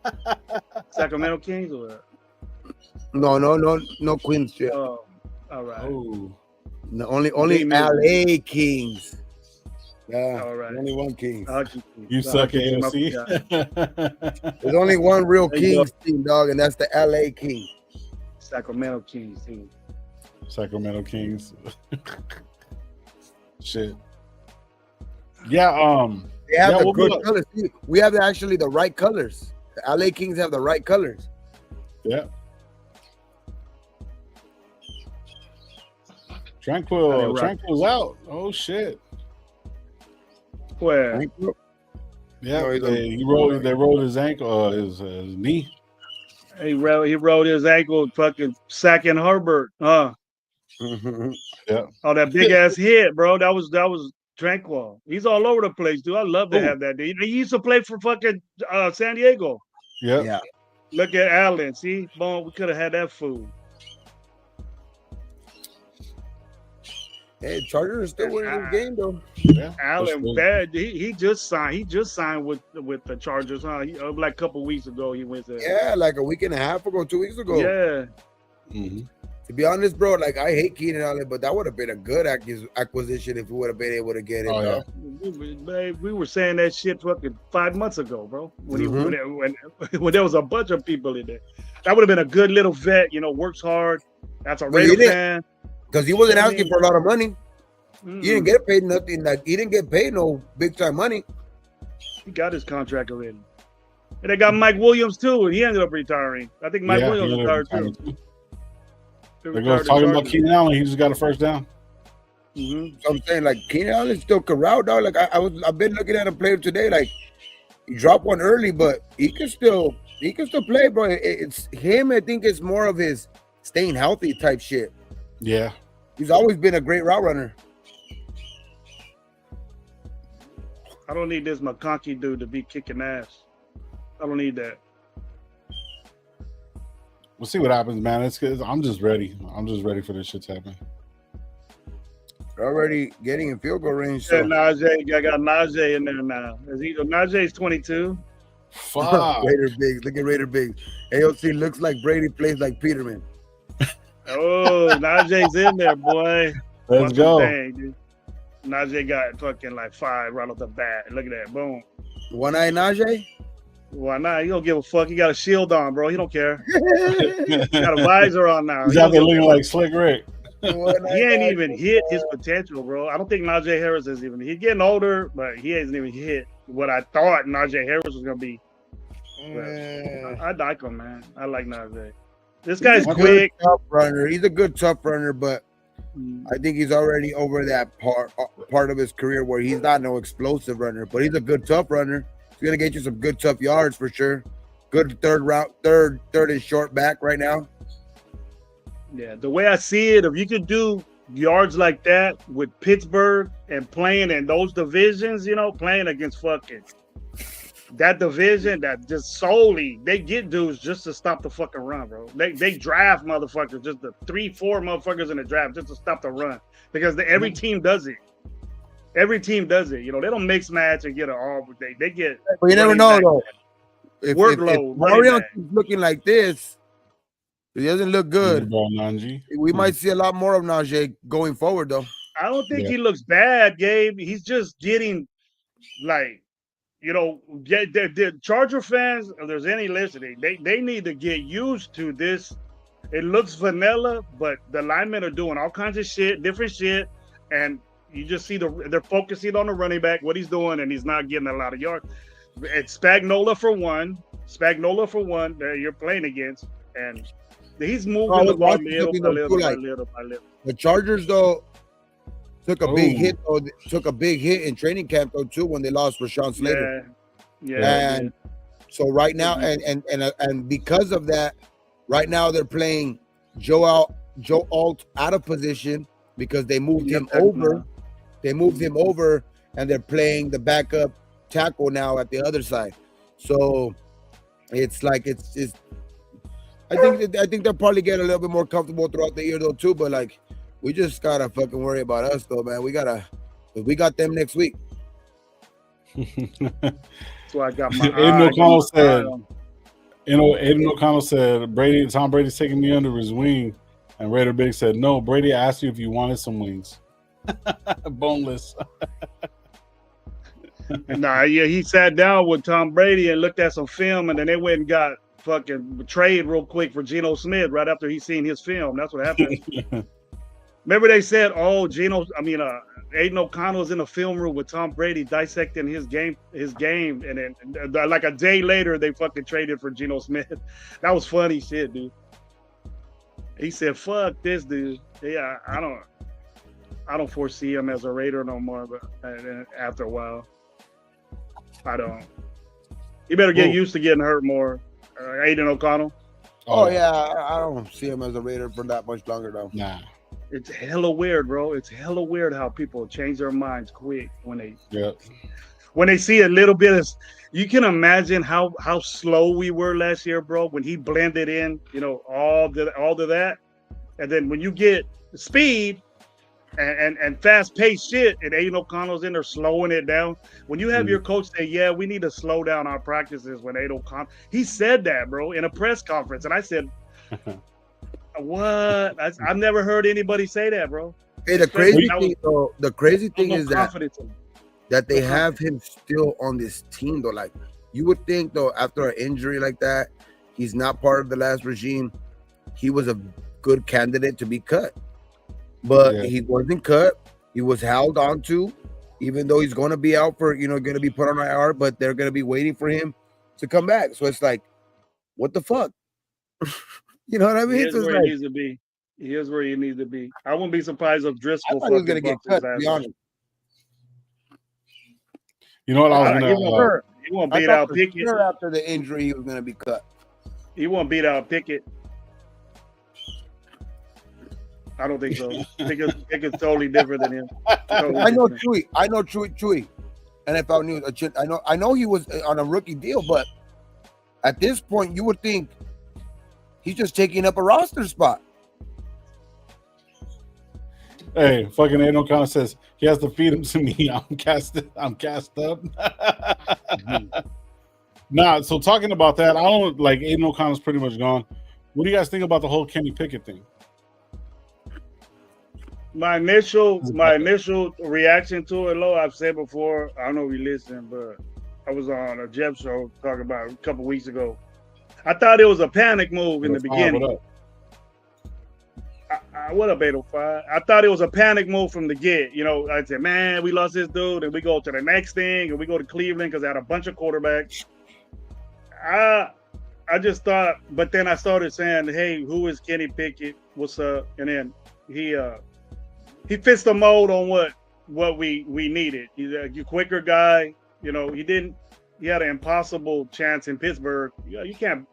Sacramento Kings or what? No Queens shit. Oh, all right. Oh. No, only LA Kings. Yeah, all right. Only one King. You suck at AFC. There's only one real Kings team, dog, and that's the LA Kings. Sacramento Kings team. Sacramento Kings. Shit. Yeah, they have the good colors. We have actually the right colors. The LA Kings have the right colors. Yeah. Tranquil's out. Oh shit. Where? Yeah, they rolled his ankle, his knee. He rolled his ankle, fucking sacking Herbert. Yeah. Oh, that big ass hit, bro. That was Tranquil. He's all over the place, dude. I love to have that dude. He used to play for fucking San Diego. Yep. Yeah. Look at Allen. See, boom, we could have had that fool. Hey, Chargers are still winning this game though. Yeah. Allen bad. He just signed. He just signed with the Chargers, huh? Like a couple weeks ago, he went there. Yeah, like a week and a half ago, 2 weeks ago. Yeah. Mm-hmm. To be honest, bro, like I hate Keenan Allen, but that would have been a good acquisition if we would have been able to get him. Oh, yeah. We were saying that shit fucking 5 months ago, bro. When there was a bunch of people in there, that would have been a good little vet. You know, works hard. That's a Raider fan. Because he wasn't asking for a lot of money. He didn't get paid nothing. Like he didn't get paid no big time money. He got his contract already. And they got Mike Williams too, and he ended up retiring. I think Mike Williams retired too. They're talking about Keenan Allen. He just got a first down. Mm-hmm. So I'm saying, like, Keenan Allen still corral, dog. Like I've been looking at him play today. Like he dropped one early, but he can still play, bro. It's him. I think it's more of his staying healthy type shit. Yeah. He's always been a great route runner. I don't need this McConkey dude to be kicking ass. I don't need that. We'll see what happens, man. It's good. I'm just ready. I'm just ready for this shit to happen. They're already getting in field goal range. Yeah, So. Najee. I got Najee in there now. Najee's 22. Fuck. Raider Biggs. Look at Raider Biggs. AOC looks like Brady, plays like Peterman. Oh, Najee's in there, boy. Let's go. Thing, Najee got fucking like 5 right off the bat. Look at that. Boom. One eye Najee? Why not? He don't give a fuck. He got a shield on, bro. He don't care. He got a visor on now. He's out there looking like Slick Rick. He ain't even hit his potential, bro. I don't think Najee Harris is even. He's getting older, but he hasn't even hit what I thought Najee Harris was gonna be. I like him, man. I like Najee. This guy's quick. Tough runner. He's a good tough runner, but I think he's already over that part of his career where he's not no explosive runner, but he's a good tough runner. He's gonna get you some good tough yards for sure. Good third and short back right now. Yeah, the way I see it, if you could do yards like that with Pittsburgh and playing in those divisions, you know, playing against fucking that division that just solely they get dudes just to stop the fucking run, bro. They draft motherfuckers, just the 3-4 motherfuckers in the draft just to stop the run because every team does it. Every team does it. You know, they don't mix match and get it all. They get. But you never know though. If Marion is looking like this, it doesn't look good. We might see a lot more of Najee going forward, though. I don't think he looks bad, Gabe. He's just getting, like, you know, the Charger fans, if there's any listening, they need to get used to this. It looks vanilla, but the linemen are doing all kinds of shit, different shit, and you just see they're focusing on the running back, what he's doing, and he's not getting a lot of yards. It's Spagnuolo for one that you're playing against, and he's moving the ball little by little. The Chargers, though, took a big hit. Took a big hit in training camp, though, too, when they lost Rashawn Slater. Yeah. And so right now, and because of that, right now they're playing Joe Alt out of position because they moved him over. They moved him over, and they're playing the backup tackle now at the other side. So it's like it's I think they'll probably get a little bit more comfortable throughout the year though too. But like we just gotta fucking worry about us though, man. We got them next week. So I got my Aiden O'Connell said. Aiden O'Connell said Tom Brady's taking me under his wing, and Raider Big said no. Brady asked you if you wanted some wings. Boneless. He sat down with Tom Brady and looked at some film, and then they went and got fucking traded real quick for Geno Smith right after he seen his film. That's what happened. Remember they said, Aiden O'Connell's in a film room with Tom Brady dissecting his game, and then like a day later they fucking traded for Geno Smith. That was funny shit, dude. He said, "Fuck this dude." Yeah, I don't foresee him as a Raider no more. But after a while, I don't. He better get used to getting hurt more. Aiden O'Connell. Oh yeah, I don't see him as a Raider for that much longer now. Nah. It's hella weird, bro. It's hella weird how people change their minds quick when they see a little bit of. You can imagine how slow we were last year, bro. When he blended in, all of that, and then when you get speed and fast paced shit, and Aiden O'Connell's in there slowing it down. When you have your coach say, "Yeah, we need to slow down our practices," when Aiden O'Connell, he said that, bro, in a press conference, and I said, "What? I've never heard anybody say that, bro." Hey, the crazy thing, though, is that they have him still on this team, though. Like, you would think, though, after an injury like that, he's not part of the last regime. He was a good candidate to be cut, but he wasn't cut. He was held on to, even though he's going to be out for, going to be put on IR, but they're going to be waiting for him to come back. So it's like, what the fuck? You know what I mean? Here's where he needs to be. Here's where he needs to be. I wouldn't be surprised if Driscoll was going to get cut, to be honest. You know what I was he won't beat out Pickett. Sure after the injury, he was going to be cut. He won't beat out Pickett. I don't think so. Pickett's totally different than him. I know Chewy. NFL News. I know he was on a rookie deal, but at this point, you would think he's just taking up a roster spot. Hey, fucking Aiden O'Connell says he has to feed him to me. I'm cast up. Nah, so talking about that, I don't like Aiden O'Connell's pretty much gone. What do you guys think about the whole Kenny Pickett thing? My initial reaction to it, I've said before, I don't know if you listen, but I was on a Jeff show talking about it a couple weeks ago. I thought it was a panic move in the beginning. What up? What up, 805? I thought it was a panic move from the get. I said, man, we lost this dude, and we go to the next thing, and we go to Cleveland because they had a bunch of quarterbacks. I just thought, but then I started saying, hey, who is Kenny Pickett? What's up? And then he fits the mold on what we needed. He's a quicker guy. He had an impossible chance in Pittsburgh. You can't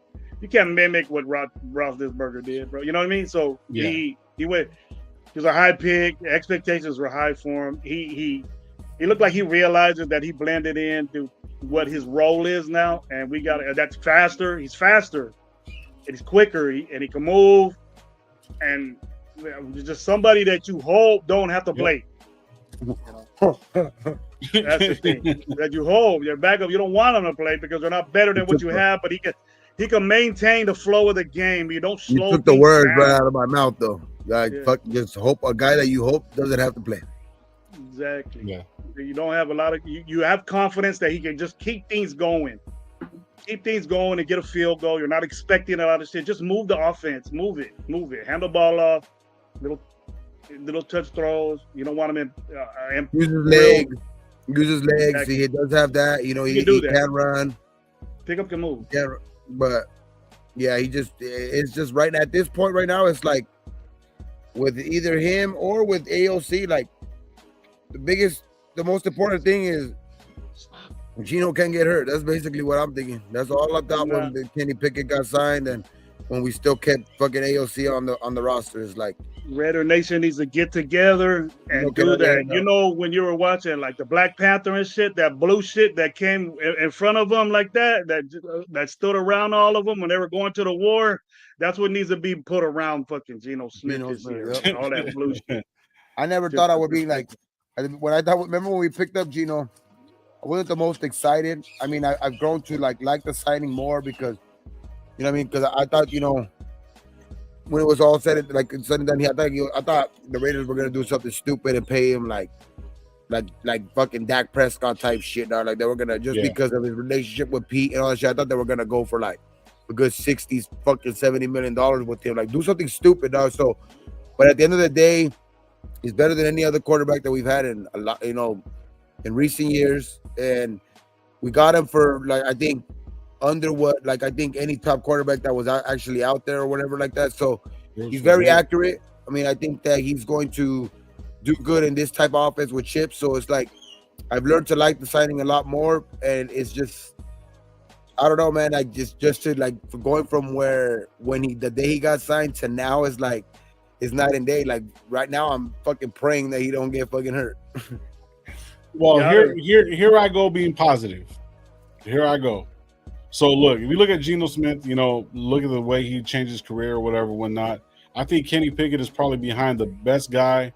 mimic what Roethlisberger did, bro. You know what I mean? So he went. He was a high pick. The expectations were high for him. He looked like he realizes that he blended into what his role is now, and that's faster. He's faster, and he's quicker, and he can move, and just somebody that you hope don't have to play. That's the thing that you hope your backup. You don't want them to play because they're not better than what you have, but he can maintain the flow of the game. You don't slow. You took the words right out of my mouth, though. Like, just hope a guy that you hope doesn't have to play. Exactly. Yeah. You don't have a lot of. You have confidence that he can just keep things going. Keep things going and get a field goal. You're not expecting a lot of shit. Just move the offense. Move it. Hand the ball off. Little touch throws. You don't want him in. Use his legs. Exactly. He does have that. He can run. Pick up and move. Yeah, but it's just right at this point right now. It's like with either him or with AOC. Like the most important thing is Gino can't get hurt. That's basically what I'm thinking. That's all I thought when Kenny Pickett got signed and when we still kept fucking AOC on the roster. Is like Raider Nation needs to get together and do that. When you were watching like the Black Panther and shit, that blue shit that came in front of them like that stood around all of them when they were going to the war. That's what needs to be put around fucking Geno Smith this year. Yep. All that blue shit. I never thought I would be like remember when we picked up Geno, I wasn't the most excited. I mean, I've grown to like the signing more because you know what I mean? Because I thought, when it was all said and done, I thought the Raiders were gonna do something stupid and pay him like fucking Dak Prescott type shit. Now, like they were gonna because of his relationship with Pete and all that shit. I thought they were gonna go for like a good $70 million with him. Like do something stupid, dog. So, but at the end of the day, he's better than any other quarterback that we've had in a lot, in recent years. And we got him for I think under what I think any top quarterback that was actually out there or whatever like that. So he's very accurate. I mean, I think that he's going to do good in this type of offense with chips. So it's like I've learned to like the signing a lot more, and it's just I don't know, man. Like just to like for going from where the day he got signed to now is like it's night and day. Like right now, I'm fucking praying that he don't get fucking hurt. Well, Yeah. here I go being positive. Here I go. So look, if you look at Geno Smith, you know, look at the way he changed his career or whatever, whatnot. I think Kenny Pickett is probably behind the best guy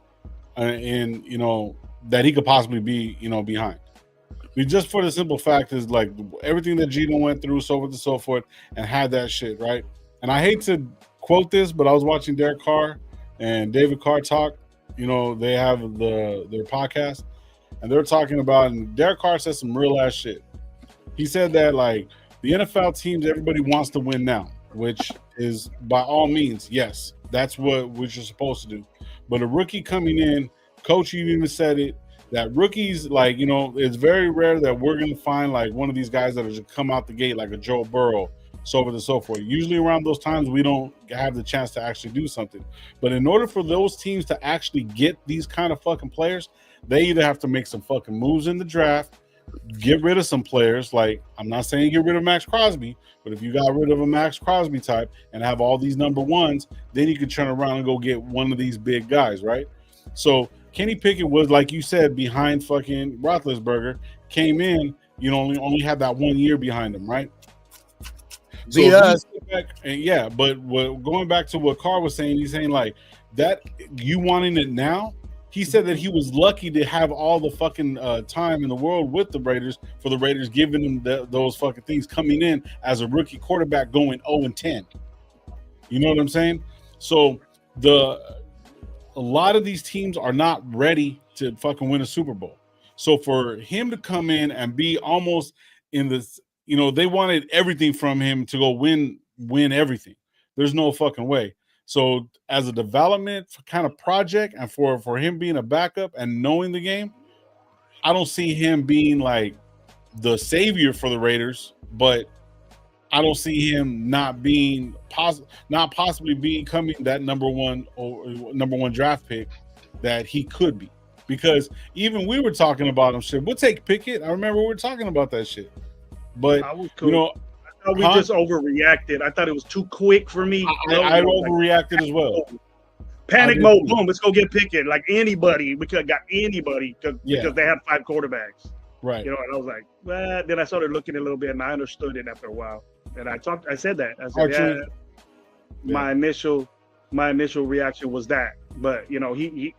in, you know, that he could possibly be, you know, behind. Just for the simple fact is like everything that Geno went through, so forth and so forth, and had that shit, right? And I hate to quote this, but I was watching Derek Carr and David Carr talk. You know, they have their podcast, and they're talking about, and Derek Carr said some real ass shit. He said that like the NFL teams, everybody wants to win now, which is by all means, yes, that's what you're supposed to do. But a rookie coming in, coach, you even said it, that rookies, like, you know, it's very rare that we're going to find like one of these guys that are just come out the gate like a Joe Burrow, so forth and so forth. Usually around those times, we don't have the chance to actually do something. But in order for those teams to actually get these kind of fucking players, they either have to make some fucking moves in the draft, get rid of some players. Like, I'm not saying get rid of Max Crosby, but if you got rid of a Max Crosby type and have all these number ones, then you could turn around and go get one of these big guys, right? So Kenny Pickett was, like you said, behind fucking Roethlisberger, came in, you know, only had that 1 year behind him, right? So going back to what Carr was saying, he's saying like that you wanting it now. He said that he was lucky to have all the fucking time in the world with the Raiders, for the Raiders giving him those fucking things, coming in as a rookie quarterback going 0-10. You know what I'm saying? So a lot of these teams are not ready to fucking win a Super Bowl. So for him to come in and be almost in this, you know, they wanted everything from him to go win everything. There's no fucking way. So as a development kind of project, and for him being a backup and knowing the game, I don't see him being like the savior for the Raiders, but I don't see him not being possibly becoming that number one draft pick that he could be. Because even we were talking about him shit. We'll take Pickett. I remember we were talking about that shit. But you know, we just overreacted. I thought it was too quick for me. I overreacted as well. Panic mode. Boom. Let's go get Pickett. Like anybody. We could have got anybody because they had 5 quarterbacks. Right. You know, and I was like, well, then I started looking a little bit and I understood it after a while. And I said that. I said, my initial reaction was that. But, you know, he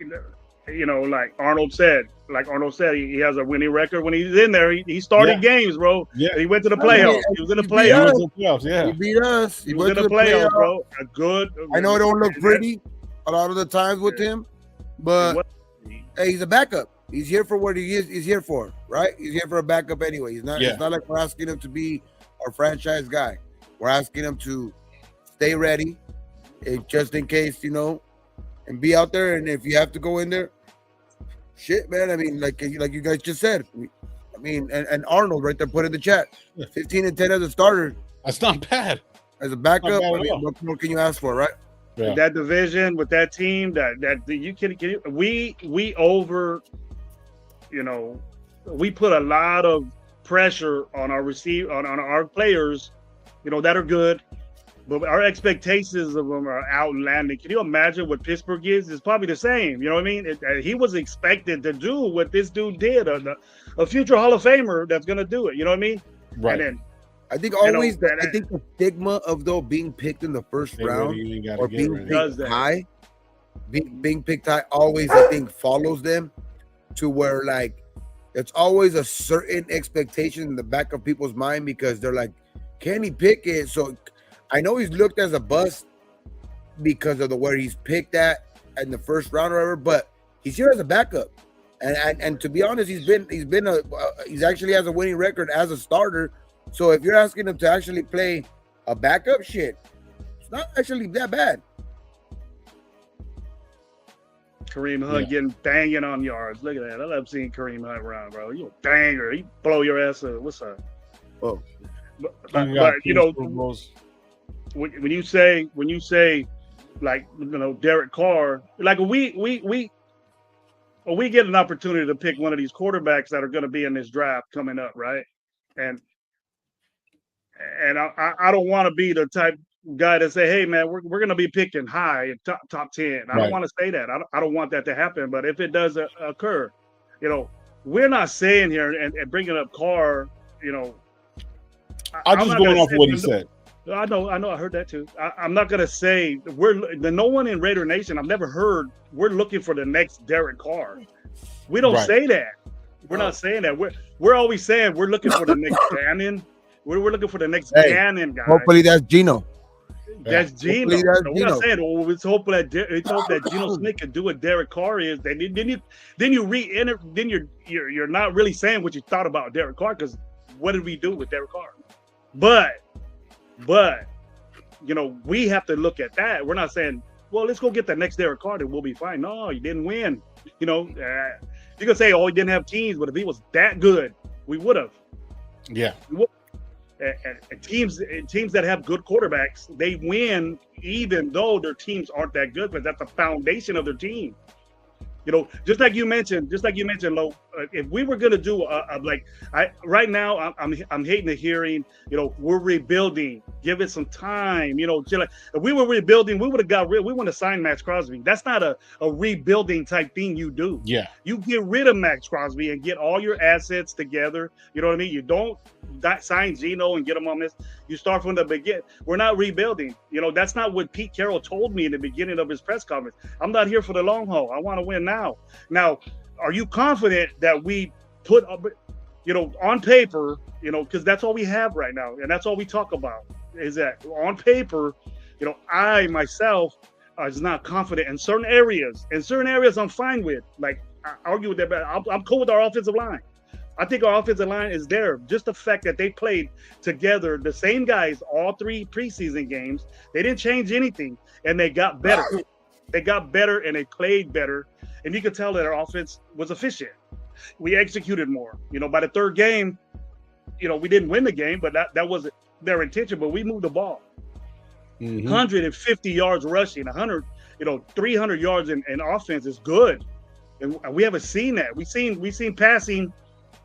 you know, like Arnold said, he has a winning record. When he's in there, he started games, bro. Yeah. He went to the playoffs. He was in the playoffs. He beat us. He was in the playoffs, bro. I know it don't look pretty a lot of the times with him, but hey, he's a backup. He's here for what he is. He's here for, right? He's here for a backup anyway. He's not. It's not like we're asking him to be our franchise guy. We're asking him to stay ready, just in case, you know, and be out there. And if you have to go in there, shit, man. I mean, like you guys just said. I mean, and Arnold right there put in the chat, 15-10 as a starter. That's not bad. As a backup, I mean, what more can you ask for, right? Yeah. That division with that team, we over, you know, we put a lot of pressure on our on our players, you know, that are good, but our expectations of them are outlandish. Can you imagine what Pittsburgh is? It's probably the same. You know what I mean? He was expected to do what this dude did, a future Hall of Famer that's going to do it. You know what I mean? Right. And then, I think always, I think the stigma of being picked in the first round or being picked high, being picked high always, I think, follows them to where like it's always a certain expectation in the back of people's mind because they're like, can he pick it? So I know he's looked as a bust because of where he's picked at in the first round or whatever, but he's here as a backup. And to be honest, he's actually has a winning record as a starter. So if you're asking him to actually play a backup, shit, it's not actually that bad. Kareem Hunt getting banging on yards. Look at that. I love seeing Kareem Hunt around, bro. You a banger. He blow your ass up. What's up? Oh. But you know, when you say like, you know, Derek Carr, like we get an opportunity to pick one of these quarterbacks that are going to be in this draft coming up, right? And And I don't want to be the type guy to say, hey man, we're going to be picking high top 10. I don't want to say that. I don't want that to happen. But if it does occur, we're not saying here and bringing up Carr, I'm just going off what he said. I know. I heard that too. I'm not going to say no one in Raider Nation, I've never heard we're looking for the next Derek Carr. We don't say that. We're not saying that. We're always saying we're looking for the next Gannon. We're looking for the next Gannon guy. Hopefully that's Gino. That's Gino. We're not saying, it's hope that Gino Smith can do what Derek Carr is. Then you're not really saying what you thought about Derek Carr, because what did we do with Derek Carr? But we have to look at that. We're not saying, well, let's go get the next Derek Carr and we'll be fine. No, you didn't win. You can say, oh, he didn't have teams, but if he was that good, we would have. Yeah. And teams that have good quarterbacks, they win even though their teams aren't that good, but that's the foundation of their team. Just like you mentioned, Lo, if we were gonna do right now, I'm hating the hearing. We're rebuilding. Give it some time. If we were rebuilding, we would have we want to sign Max Crosby. That's not a rebuilding type thing you do. Yeah, you get rid of Max Crosby and get all your assets together. You know what I mean? You don't sign Gino and get him on this. You start from the beginning. We're not rebuilding. That's not what Pete Carroll told me in the beginning of his press conference. I'm not here for the long haul. I want to win now. Now, are you confident that we put, on paper, because that's all we have right now, and that's all we talk about is that on paper, I myself is not confident in certain areas. In certain areas, I'm fine with. Like, I argue with that, but I'm cool with our offensive line. I think our offensive line is there. Just the fact that they played together, the same guys, all 3 preseason games, they didn't change anything, and they got better. They got better, and they played better, and you could tell that our offense was efficient. We executed more. By the 3rd game, we didn't win the game, but that wasn't their intention, but we moved the ball. 150 yards rushing, 300 yards in offense is good. And we haven't seen that. We've seen passing.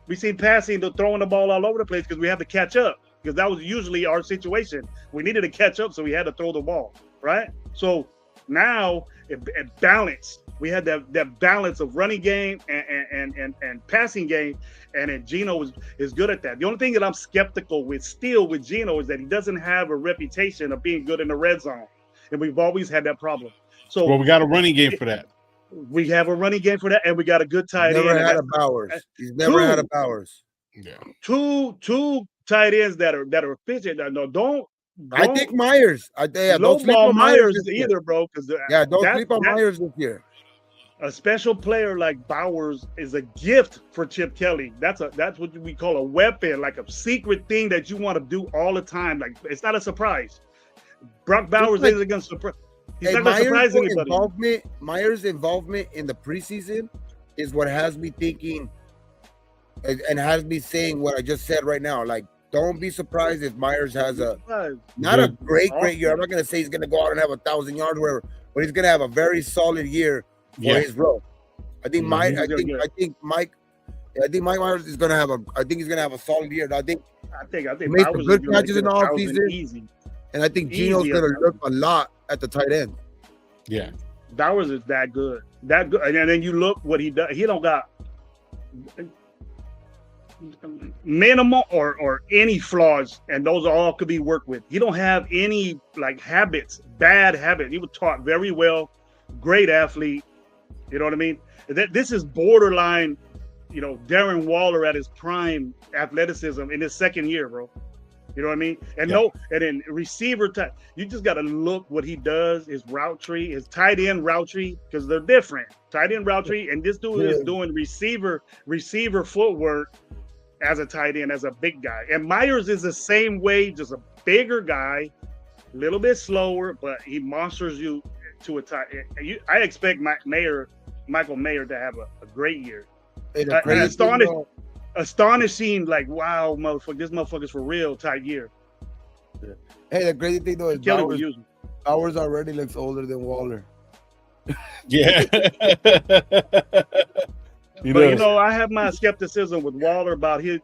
We've seen passing to throwing the ball all over the place because we have to catch up, because that was usually our situation. We needed to catch up, so we had to throw the ball, right? So now it balanced. We had that balance of running game and passing game, and then Gino is good at that. The only thing that I'm skeptical with Gino is that he doesn't have a reputation of being good in the red zone, and we've always had that problem. So we got a running game for that. We have a running game for that, and we got a good tight end. He's never had a Bowers. Yeah. Two tight ends that are efficient. No, don't. I think Myers. Don't sleep on Myers either, bro. Don't sleep on Myers this year. A special player like Bowers is a gift for Chip Kelly. That's what we call a weapon, like a secret thing that you want to do all the time. Like, it's not a surprise. Brock Bowers isn't going to surprise. He's not going to surprise anybody. Myers' involvement in the preseason is what has me thinking and has me saying what I just said right now. Like, don't be surprised if Myers has a great year. I'm not going to say he's going to go out and have 1,000 yards, whatever, but he's going to have a very solid year for his role. I think Mike Myers is going to have he's going to have a solid year. I think he made some good catches in the offseason. And I think Gino's going to look a lot at the tight end. Yeah. Bowers is that good. And then you look what he does. He don't got minimal or any flaws, and those all could be worked with. He don't have any bad habits. He was taught very well, great athlete. You know what I mean? This is borderline, Darren Waller at his prime athleticism in his 2nd year, bro. You know what I mean? And then receiver type, you just got to look what he does, his route tree, his tight end route tree, because they're different. Tight end route tree, and this dude is doing receiver footwork as a tight end, as a big guy. And Myers is the same way, just a bigger guy, a little bit slower, but he monsters you to a tight end. I expect Michael Mayer to have a great year. Astonishing, like, wow, motherfucker, this motherfucker's for real type year. Yeah. Hey, the crazy thing though is Bowers already looks older than Waller. Yeah. But you know, I have my skepticism with Waller about his.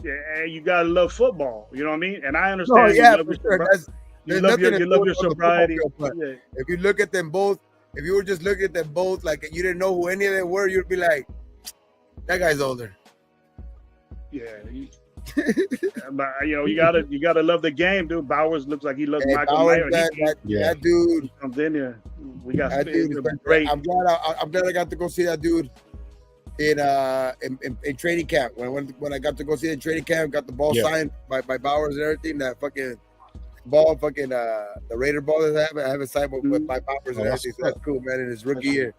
You gotta love football. You know what I mean? And I understand. No, yeah, you for love sure. you love your sobriety. But Yeah. if you look at them both, if you were just looking at them both, like you didn't know who any of them were, you'd be like, that guy's older. Yeah. But you gotta love the game, dude. Bowers looks like he loves Michael Bowers, Myers. That dude comes in here. We got that dude is great. I'm glad I got to go see that dude in training camp. When I got to go see the training camp, got the ball signed by Bowers and everything. That fucking ball, the Raider ball that I have it signed by Bowers and everything. So that's cool, man. In his rookie year,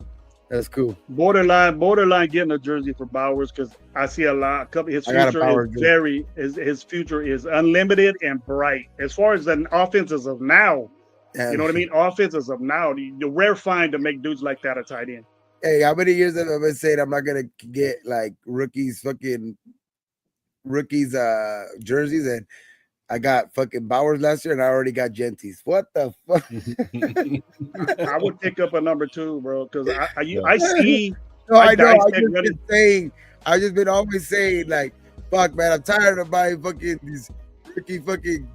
that's cool. Borderline getting a jersey for Bowers because I see a lot. His future is unlimited and bright. As far as the offenses of now, you know what I mean. Offenses of now, the rare find to make dudes like that a tight end. Hey, how many years have I been saying I'm not gonna get like rookies jerseys, and I got fucking Bowers last year, and I already got Gentis. What the fuck? I would pick up a number 2, bro, because I see. No, I know. I've just been always saying like, fuck, man, I'm tired of buying fucking these rookie fucking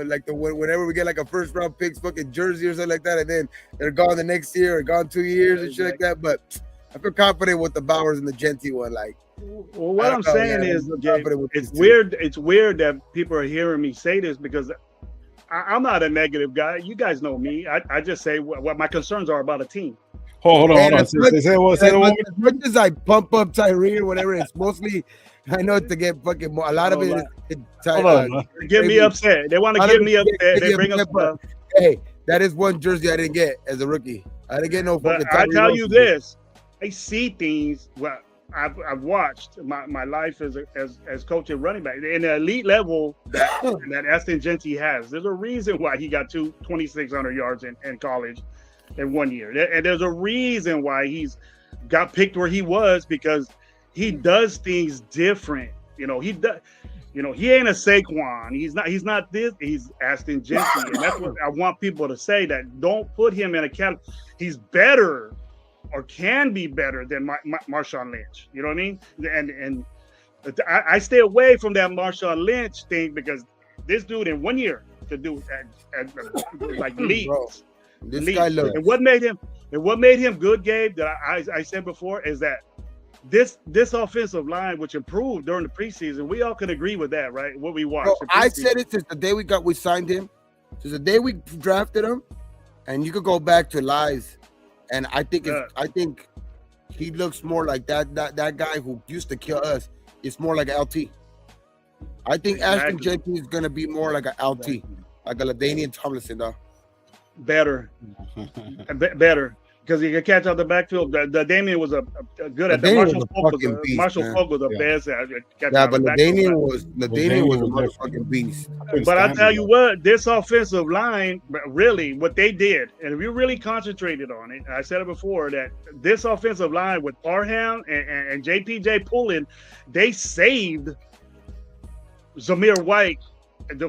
like whenever we get like a first round picks fucking jersey or something like that, and then they're gone the next year or gone 2 years and shit like that. But I feel confident with the Bowers and the Genty one, like. Well, what I'm saying is, it's weird. It's weird that people are hearing me say this because I'm not a negative guy. You guys know me. I just say what my concerns are about a team. Hold on. As much as I pump up Tyree or whatever, it's mostly I know to get fucking more. A lot of it is get me upset. They want to get me upset. They bring up. Hey, that is one jersey I didn't get as a rookie. I didn't get no fucking. I tell you this, I see things. Well, I've watched my life as coach and running back in the elite level that Aston Genty has. There's a reason why he got 2,600 yards in college in 1 year, and there's a reason why he's got picked where he was because he does things different. He does. He ain't a Saquon. He's not this. He's Aston Genty, and that's what I want people to say. That don't put him in a category. He's better. Or can be better than Marshawn Lynch, you know what I mean? And I stay away from that Marshawn Lynch thing because this dude in 1 year could do like leaps. This guy looks. And what made him good, Gabe? That I said before is that this offensive line, which improved during the preseason, we all can agree with that, right? What we watched. I said it since the day we signed him, since the day we drafted him, and you could go back to lives. And I think he looks more like that guy who used to kill us. It's more like an LT. I think Ashton Jenkins is gonna be more like an LT, like a LaDainian Tomlinson, though. Better, because he can catch out the backfield. The Damian was a good at the Marshall Falk was the best at but LaDainian was a motherfucking beast. But I tell you what, this offensive line, really, what they did, and if you really concentrated on it, I said it before that this offensive line with Parham and JPJ pulling, they saved Zamir White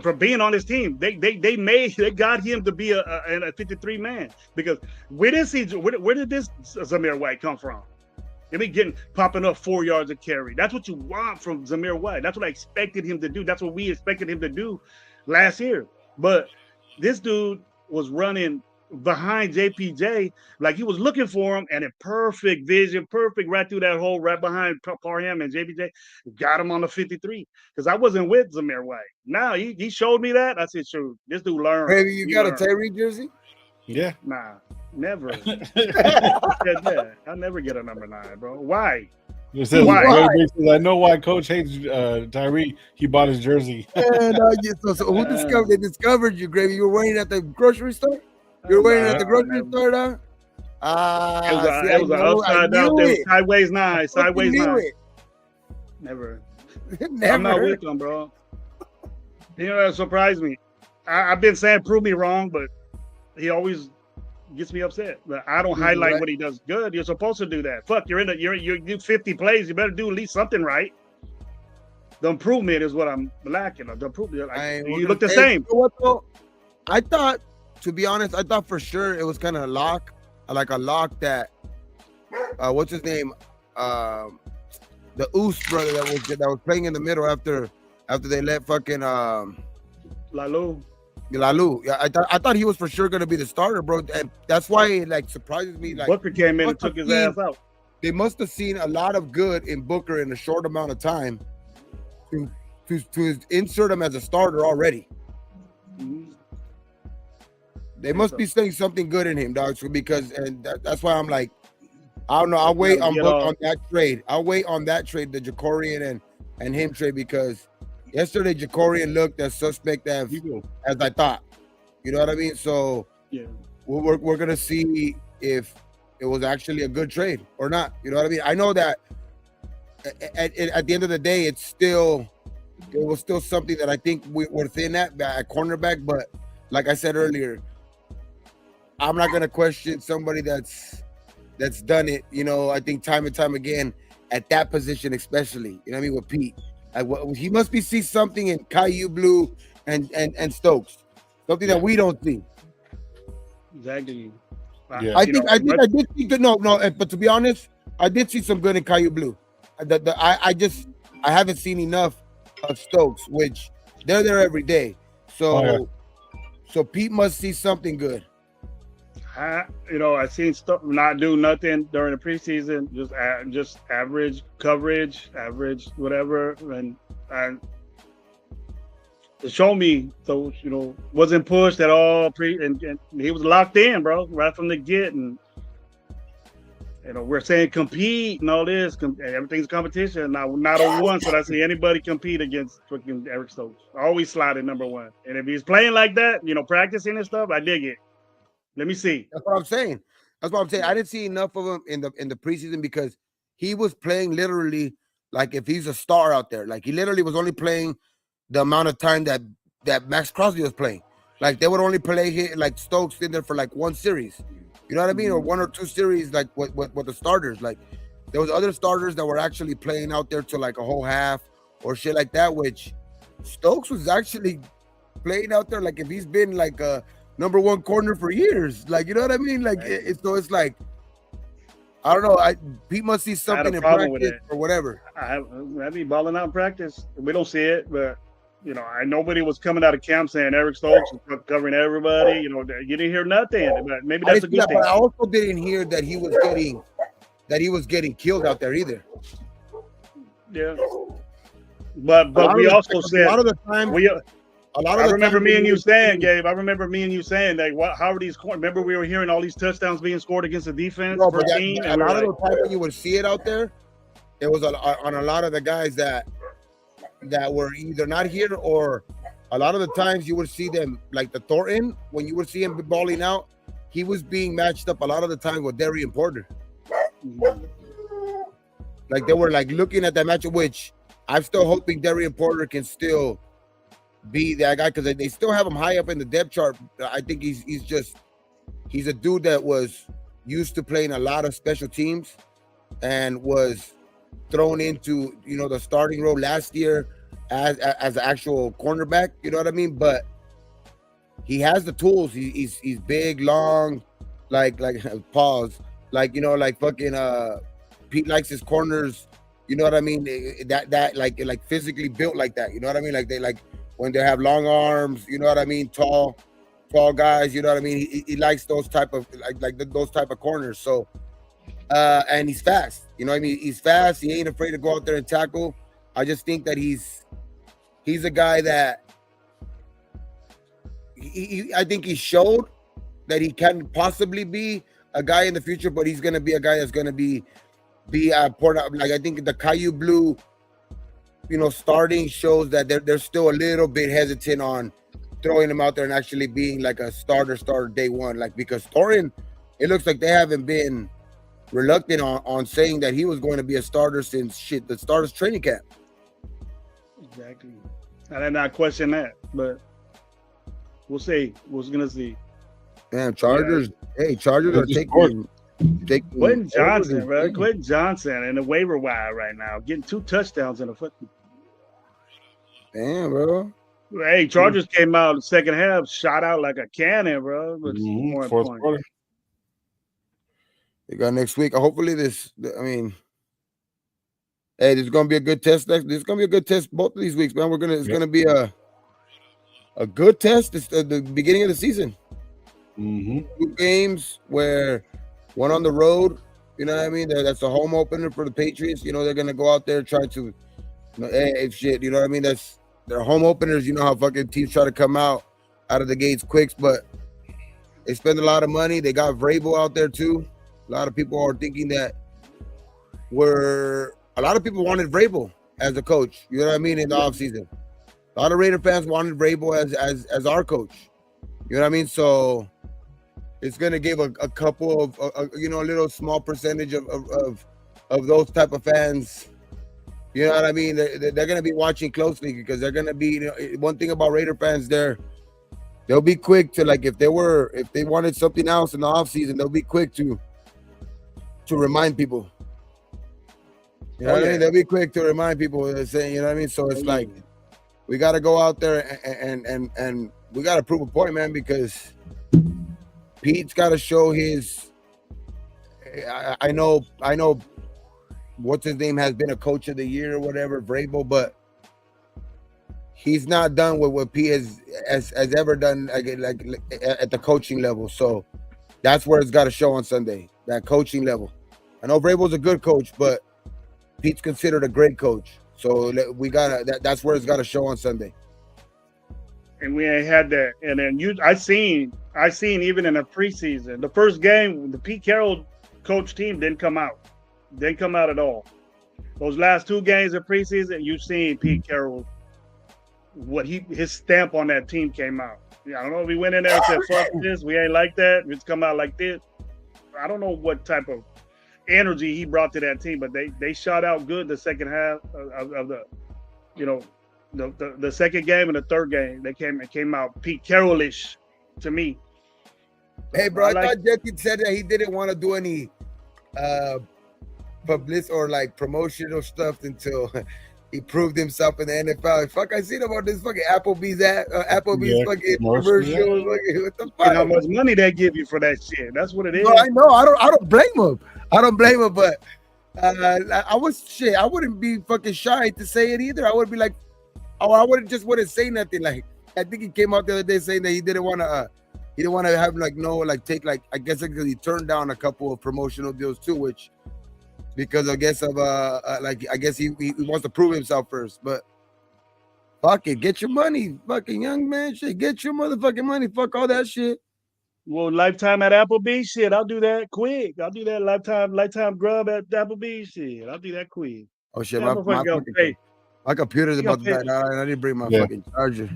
from being on his team. They got him to be a 53 man because we didn't see where did this Zamir White come from? Popping up 4 yards a carry. That's what you want from Zamir White. That's what I expected him to do. That's what we expected him to do last year. But this dude was running behind JPJ like he was looking for him, and in perfect vision, perfect right through that hole right behind Parham and JPJ, got him on the 53. Because I wasn't with Zamir White. Now he showed me that. I said, sure, this dude learned. Maybe you got a Tyree jersey? Yeah. Nah, never. I'll never get a number 9, bro. Why? Why? I know why Coach hates Tyree. He bought his jersey. So who discovered you, Gravy? You were wearing it at the grocery store? You were wearing it at the grocery store, though? It was an upside down. Sideways 9. Sideways 9. Never. I'm not with them, bro. That surprised me. I've been saying prove me wrong, but he always gets me upset. But I don't highlight what he does good. You're supposed to do that. Fuck, you do 50 plays. You better do at least something right. The improvement is what I'm lacking. The improvement, you look the same. You know what, though? I thought, to be honest, for sure it was kind of a lock that what's his name? Oos brother that was playing in the middle after they let fucking Lalu. Lalu. Yeah, I thought he was for sure gonna be the starter, bro, and that's why it like surprises me. Like Booker came in and took his ass out. They must have seen a lot of good in Booker in a short amount of time to insert him as a starter already. Mm-hmm. They must be saying something good in him, dog. Because that's why I'm like, I don't know. I'll wait on that trade. I'll wait on that trade, the Jacorian and him trade, because yesterday Jacorian looked as suspect as I thought. You know what I mean? So yeah, we're gonna see if it was actually a good trade or not. You know what I mean? I know that at the end of the day, it was still something that I think we're thin at cornerback. But like I said earlier, I'm not gonna question somebody that's done it. You know, I think time and time again at that position, especially. You know what I mean, with Pete. He must be see something in Caillou Blue and Stokes, something that we don't see. Exactly. Yeah. I did see good. No, but to be honest, I did see some good in Caillou Blue. I haven't seen enough of Stokes, which they're there every day. So so Pete must see something good. I seen stuff not do nothing during the preseason, just average coverage, average whatever, and to show me, so wasn't pushed at all. And he was locked in, bro, right from the get. And we're saying compete and all this, everything's competition. Now, not a once did I see anybody compete against freaking Eric Stokes. Always slotted number one. And if he's playing like that, practicing and stuff, I dig it. Let me see. That's what I'm saying. I didn't see enough of him in the preseason because he was playing literally like if he's a star out there. Like he literally was only playing the amount of time that Max Crosby was playing. Like they would only play like Stokes in there for like one series. You know what I mean? Or one or two series, like what the starters. Like there was other starters that were actually playing out there to like a whole half or shit like that, which Stokes was actually playing out there like if he's been like a number one corner for years. Like, you know what I mean? Like so it's like I don't know. Pete must see something in practice or whatever. I'd be balling out in practice. We don't see it, but nobody was coming out of camp saying Eric Stokes was covering everybody. You didn't hear nothing. But maybe that's a good thing. But I also didn't hear that he was getting killed out there either. Yeah. But we also said a lot of the time I remember me and you saying, Gabe. I remember me and you saying that. How are these? Remember, we were hearing all these touchdowns being scored against the defense. No, but a lot of the time when you would see it out there, it was on a lot of the guys that were either not here or a lot of the times you would see them like the Thornton. When you would see him balling out, he was being matched up a lot of the time with Darian Porter. Like they were like looking at that matchup, which I'm still hoping Darian Porter can still be that guy because they still have him high up in the depth chart. I think he's a dude that was used to playing a lot of special teams and was thrown into the starting role last year as an actual cornerback. You know what I mean? But he has the tools. He's big, long, like pause, like fucking Pete likes his corners. You know what I mean? That like physically built like that. You know what I mean? Like they like. When they have long arms, you know what I mean, tall guys, you know what I mean. He likes those type of those type of corners. So, and he's fast. You know what I mean. He's fast. He ain't afraid to go out there and tackle. I just think that he's a guy that I think he showed that he can possibly be a guy in the future, but he's gonna be a guy that's gonna be important. Like I think the Caillou Blue. Starting shows that they're still a little bit hesitant on throwing him out there and actually being like a starter day one. Like because Thorin, it looks like they haven't been reluctant on saying that he was going to be a starter since the starter's training camp. Exactly. I did not question that, but we'll see. We're gonna see. Man, Chargers. Yeah. Hey, Chargers are taking Quentin Johnson, bro. Quentin Johnson in the waiver wire right now, getting 2 touchdowns in a foot. Damn, bro. Hey, Chargers came out in the second half, shot out like a cannon, bro. Fourth quarter. They got next week. Hopefully, Hey, this is gonna be a good test. This is gonna be a good test both of these weeks, man. It's gonna be a good test. It's the beginning of the season. Mm-hmm. 2 games where one on the road. You know what I mean? That's a home opener for the Patriots. You know they're gonna go out there try to, hey, shit. You know what I mean? That's their home openers. You know how fucking teams try to come out of the gates quick, but they spend a lot of money. They got Vrabel out there too. A lot of people are thinking that a lot of people wanted Vrabel as a coach. You know what I mean? In the offseason. A lot of Raider fans wanted Vrabel as our coach. You know what I mean? So it's gonna give a couple of a little small percentage of those type of fans. You know what I mean? They're gonna be watching closely because they're gonna be. One thing about Raider fans, they'll be quick to, like, if they wanted something else in the offseason, they'll be quick to remind people. You know what I mean? They'll be quick to remind people, saying, you know what I mean? So it's like we got to go out there and we got to prove a point, man, because Pete's got to show his. I know. What's his name has been a coach of the year or whatever, Vrabel, but he's not done with what Pete has ever done, like at the coaching level. So that's where it's got to show on Sunday. That coaching level. I know Vrabel's a good coach, but Pete's considered a great coach. So we gotta. That's where it's got to show on Sunday. And we ain't had that. And then I seen even in the preseason, the first game, the Pete Carroll coach team didn't come out. Didn't come out at all. Those last 2 games of preseason, you've seen Pete Carroll, his stamp on that team came out. I don't know if he went in there and said, fuck this, we ain't like that, it's come out like this. I don't know what type of energy he brought to that team, but they shot out good the second half of the second game and the third game. They came out Pete Carroll-ish to me. Hey, bro, I thought Jesse said that he didn't want to do any publicity or like promotional stuff until he proved himself in the NFL. Fuck, I seen about this fucking Applebee's fucking commercial. What the fuck? And how much money they give you for that shit? That's what it is. No, I know. I don't blame him. But I wouldn't be fucking shy to say it either. I would be like, I wouldn't say nothing. Like, I think he came out the other day saying that he didn't want to have take I guess because he turned down a couple of promotional deals too, which because I guess of I guess he wants to prove himself first. But fuck it, get your money, fucking young man, shit, get your motherfucking money, fuck all that shit. Well, lifetime at Applebee's, shit, I'll do that quick. I'll do that lifetime grub at Applebee's, shit. I'll do that quick. Oh shit, my computer's about to die. I didn't bring my fucking charger.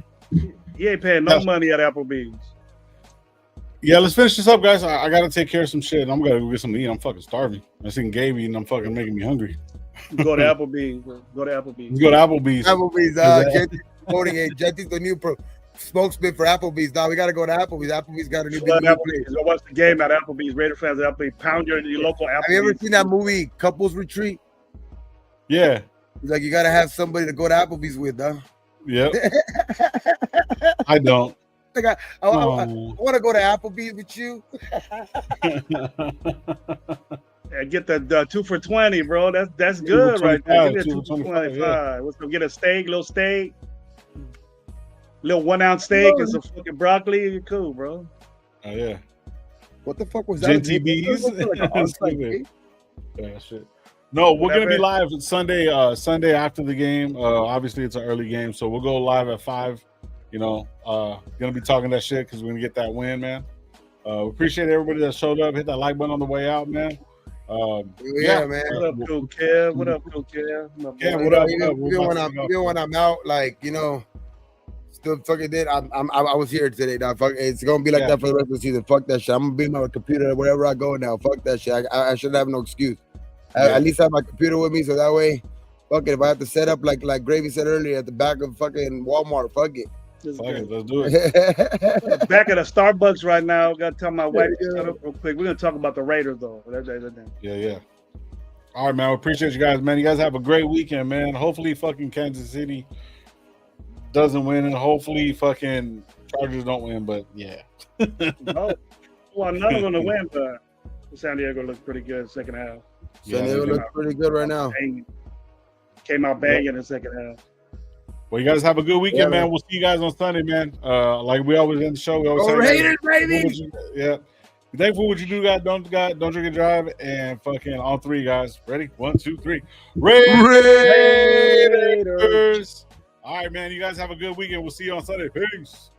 He ain't paying no money at Applebee's. Yeah, let's finish this up, guys. I gotta take care of some shit. I'm gonna go get something to eat. I'm fucking starving. I seen Gaby and I'm fucking making me hungry. Go to Applebee's. Go to Applebee's. Let's go to Applebee's. Jetty's the new spokesman for Applebee's. Now we gotta go to Applebee's. Applebee's got a new place. Go watch the game at Applebee's. Raider fans at Applebee's. Pound your local Applebee's. Have you ever seen that movie Couples Retreat? Yeah. It's like you gotta have somebody to go to Applebee's with, huh? Yep. I don't. Like I want to go to Applebee's with you. And get the 2 for $20, bro. That's good right there. Get 2 for $25. Yeah. Let's go get a little 1-ounce steak and some fucking broccoli. You're cool, bro. Oh yeah. What the fuck was that? GTBs. Yeah, shit. No, we're gonna be live Sunday after the game. Obviously it's an early game, so we'll go live at 5. Gonna be talking that shit because we're gonna get that win, man. We appreciate everybody that showed up. Hit that like button on the way out, man. Man. What up, Cool Kev? What up, Cool Kev? Yeah, what up? Even when I'm out, still fucking did. I was here today. Now, fuck, it's gonna be like that for the rest of the season. Fuck that shit. I'm gonna be my computer wherever I go now. Fuck that shit. I shouldn't have no excuse. At least have my computer with me, so that way, fuck it. If I have to set up like Gravy said earlier at the back of fucking Walmart, fuck it. Fuck it, let's do it. Back at the Starbucks right now. Got to tell my wife to shut up real quick. We're gonna talk about the Raiders though. Yeah. All right, man. We appreciate you guys, man. You guys have a great weekend, man. Hopefully, fucking Kansas City doesn't win, and hopefully, fucking Chargers don't win. But yeah. None of them gonna win, but San Diego looks pretty good second half. San Diego looks pretty good right now. Came out banging in the second half. Well, you guys have a good weekend, Yeah, man. man. We'll see you guys on Sunday, man. Like we always end the show. We always Go tell you guys, Raiders, baby! yeah. Be thankful for what you do, guys. Don't drink and drive. And fucking on 3, guys. Ready? 1, 2, 3. Raiders. All right, man. You guys have a good weekend. We'll see you on Sunday. Peace.